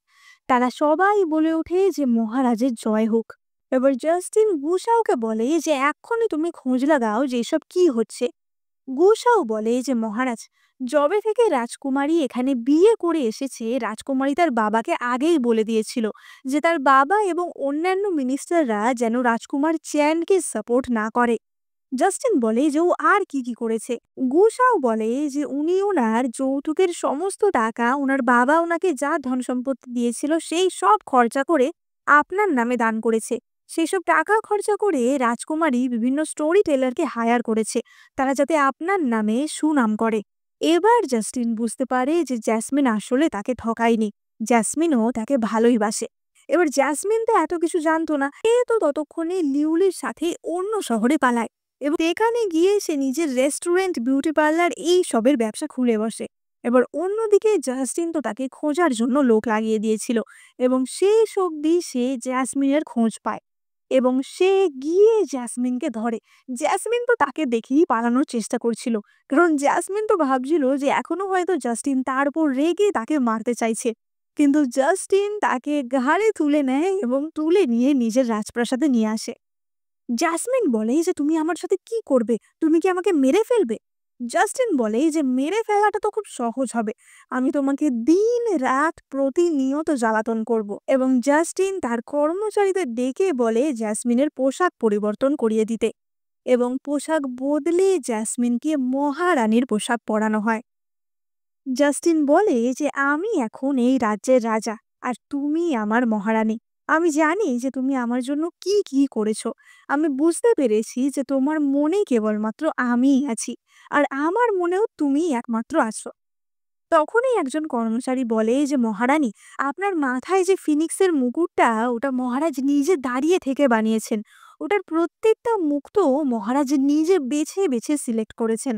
তারা সবাই বলে ওঠে যে মহারাজের জয় হোক। এবার জাস্টিন গুসাওকে বলে যে এক্ষুনি তুমি খোঁজ লাগাও যে এসব কি হচ্ছে। গুসাও বলে যে মহারাজ, যবে থেকে রাজকুমারী এখানে বিয়ে করে এসেছে, রাজকুমারী তার বাবাকে আগেই বলে দিয়েছিল যে তার বাবা এবং অন্যান্য মিনিস্টাররা যেন রাজকুমার চ্যানকে সাপোর্ট না করে। জাস্টিন বলে যে ও আর কি কি করেছে। গুসাও বলে যে উনি ওনার যৌতুকের সমস্ত টাকা, ওনার বাবা ওনাকে যা ধন সম্পত্তি দিয়েছিল সেই সব খরচা করে আপনার নামে দান করেছে। সেই সব টাকা খরচা করে রাজকুমারী বিভিন্ন স্টোরি টেলারকে হায়ার করেছে, তারা যাতে আপনার নামে সুনাম করে। এবার জাস্টিন বুঝতে পারে যে জ্যাসমিন আসলে তাকে ঠকায়নি, জ্যাসমিনও তাকে ভালোই বাসে। এবার জ্যাসমিন তো এত কিছু জানতো না, এ তো ততক্ষণে লিউলির সাথে অন্য শহরে পালায়, এবং সেখানে গিয়ে সে নিজের রেস্টুরেন্ট, বিউটি পার্লার এই সবের ব্যবসা খুলে বসে। এবার অন্যদিকে জাস্টিন তো তাকে খোঁজার জন্য লোক লাগিয়ে দিয়েছিল, এবং শেষ অবধি সে জ্যাসমিনের খোঁজ পায় এবং সে গিয়ে জ্যাসমিনকে ধরে। জ্যাসমিন তো তাকে দেখেই পালানোর চেষ্টা করছিল, কারণ জ্যাসমিন তো ভাবছিল যে এখনো হয়তো জাস্টিন তার উপর রেগে তাকে মারতে চাইছে। কিন্তু জাস্টিন তাকে ঘাড়ে তুলে নেয় এবং তুলে নিয়ে নিজের রাজপ্রাসাদে নিয়ে আসে। জাসমিন বলে যে তুমি আমার সাথে কি করবে, তুমি কি আমাকে মেরে ফেলবে? জাস্টিন বলে যে মেরে ফেলাটা তো খুব সহজ হবে, আমি তোমাকে দিন রাত প্রতিনিয়ত জ্বালাতন করব। এবং জাস্টিন তার কর্মচারীদের ডেকে বলে জ্যাসমিনের পোশাক পরিবর্তন করিয়ে দিতে, এবং পোশাক বদলে জ্যাসমিনকে মহারানীর পোশাক পরানো হয়। জাস্টিন বলে যে আমি এখন এই রাজ্যের রাজা, আর তুমি আমার মহারানী। আমি জানি যে তুমি আমার জন্য কি কি করেছো, আমি বুঝতে পেরেছি যে তোমার মনে কেবলমাত্র আমিই আছি, আর আমার মনেও তুমি একমাত্র আছো। তখনই একজন কর্মচারী বলে যে মহারানী, আপনার মাথায় যে ফিনিক্সের মুকুটটা, ওটা মহারাজ নিজে দাঁড়িয়ে থেকে বানিয়েছেন, ওটার প্রত্যেকটা মুখ তো মহারাজ নিজে বেছে বেছে সিলেক্ট করেছেন।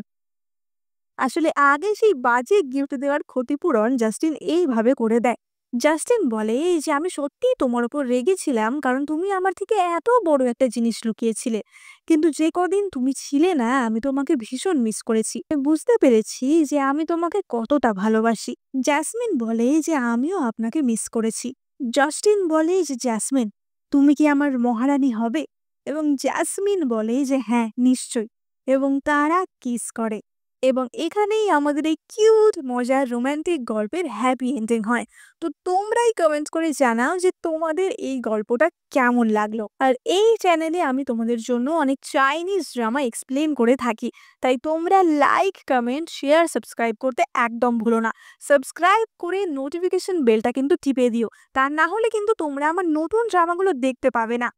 আসলে আগে সেই বাজে গিফট দেওয়ার ক্ষতিপূরণ জাস্টিন এইভাবে করে দেয়। জাস্টিন বলে যে আমি সত্যিই তোমার উপর রেগেছিলাম, কারণ তুমি আমার থেকে এত বড় একটা জিনিস লুকিয়েছিলে, কিন্তু যে কদিন তুমি ছিলে না আমি তোমাকে ভীষণ মিস করেছি, আমি বুঝতে পেরেছি যে আমি তোমাকে কতটা ভালোবাসি। জ্যাসমিন বলে যে আমিও আপনাকে মিস করেছি। জাস্টিন বলে যে জ্যাসমিন, তুমি কি আমার মহারানী হবে? এবং জ্যাসমিন বলে যে হ্যাঁ, নিশ্চয়ই। এবং তারা কিস করে, এবং এখানেই আমাদের এই কিউট মজার রোমান্টিক গল্পের হ্যাপি এন্ডিং হয়। তো তোমরাই কমেন্ট করে জানাও যে তোমাদের এই গল্পটা কেমন লাগলো। আর এই চ্যানেলে আমি তোমাদের জন্য অনেক চাইনিজ ড্রামা এক্সপ্লেন করে থাকি, তাই তোমরা লাইক, কমেন্ট, শেয়ার, সাবস্ক্রাইব করতে একদম ভুলো না। সাবস্ক্রাইব করে নোটিফিকেশন বেলটা কিন্তু টিপে দিও, তা না হলে কিন্তু তোমরা আমার নতুন ড্রামাগুলো দেখতে পাবে না।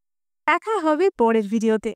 দেখা হবে পরের ভিডিওতে।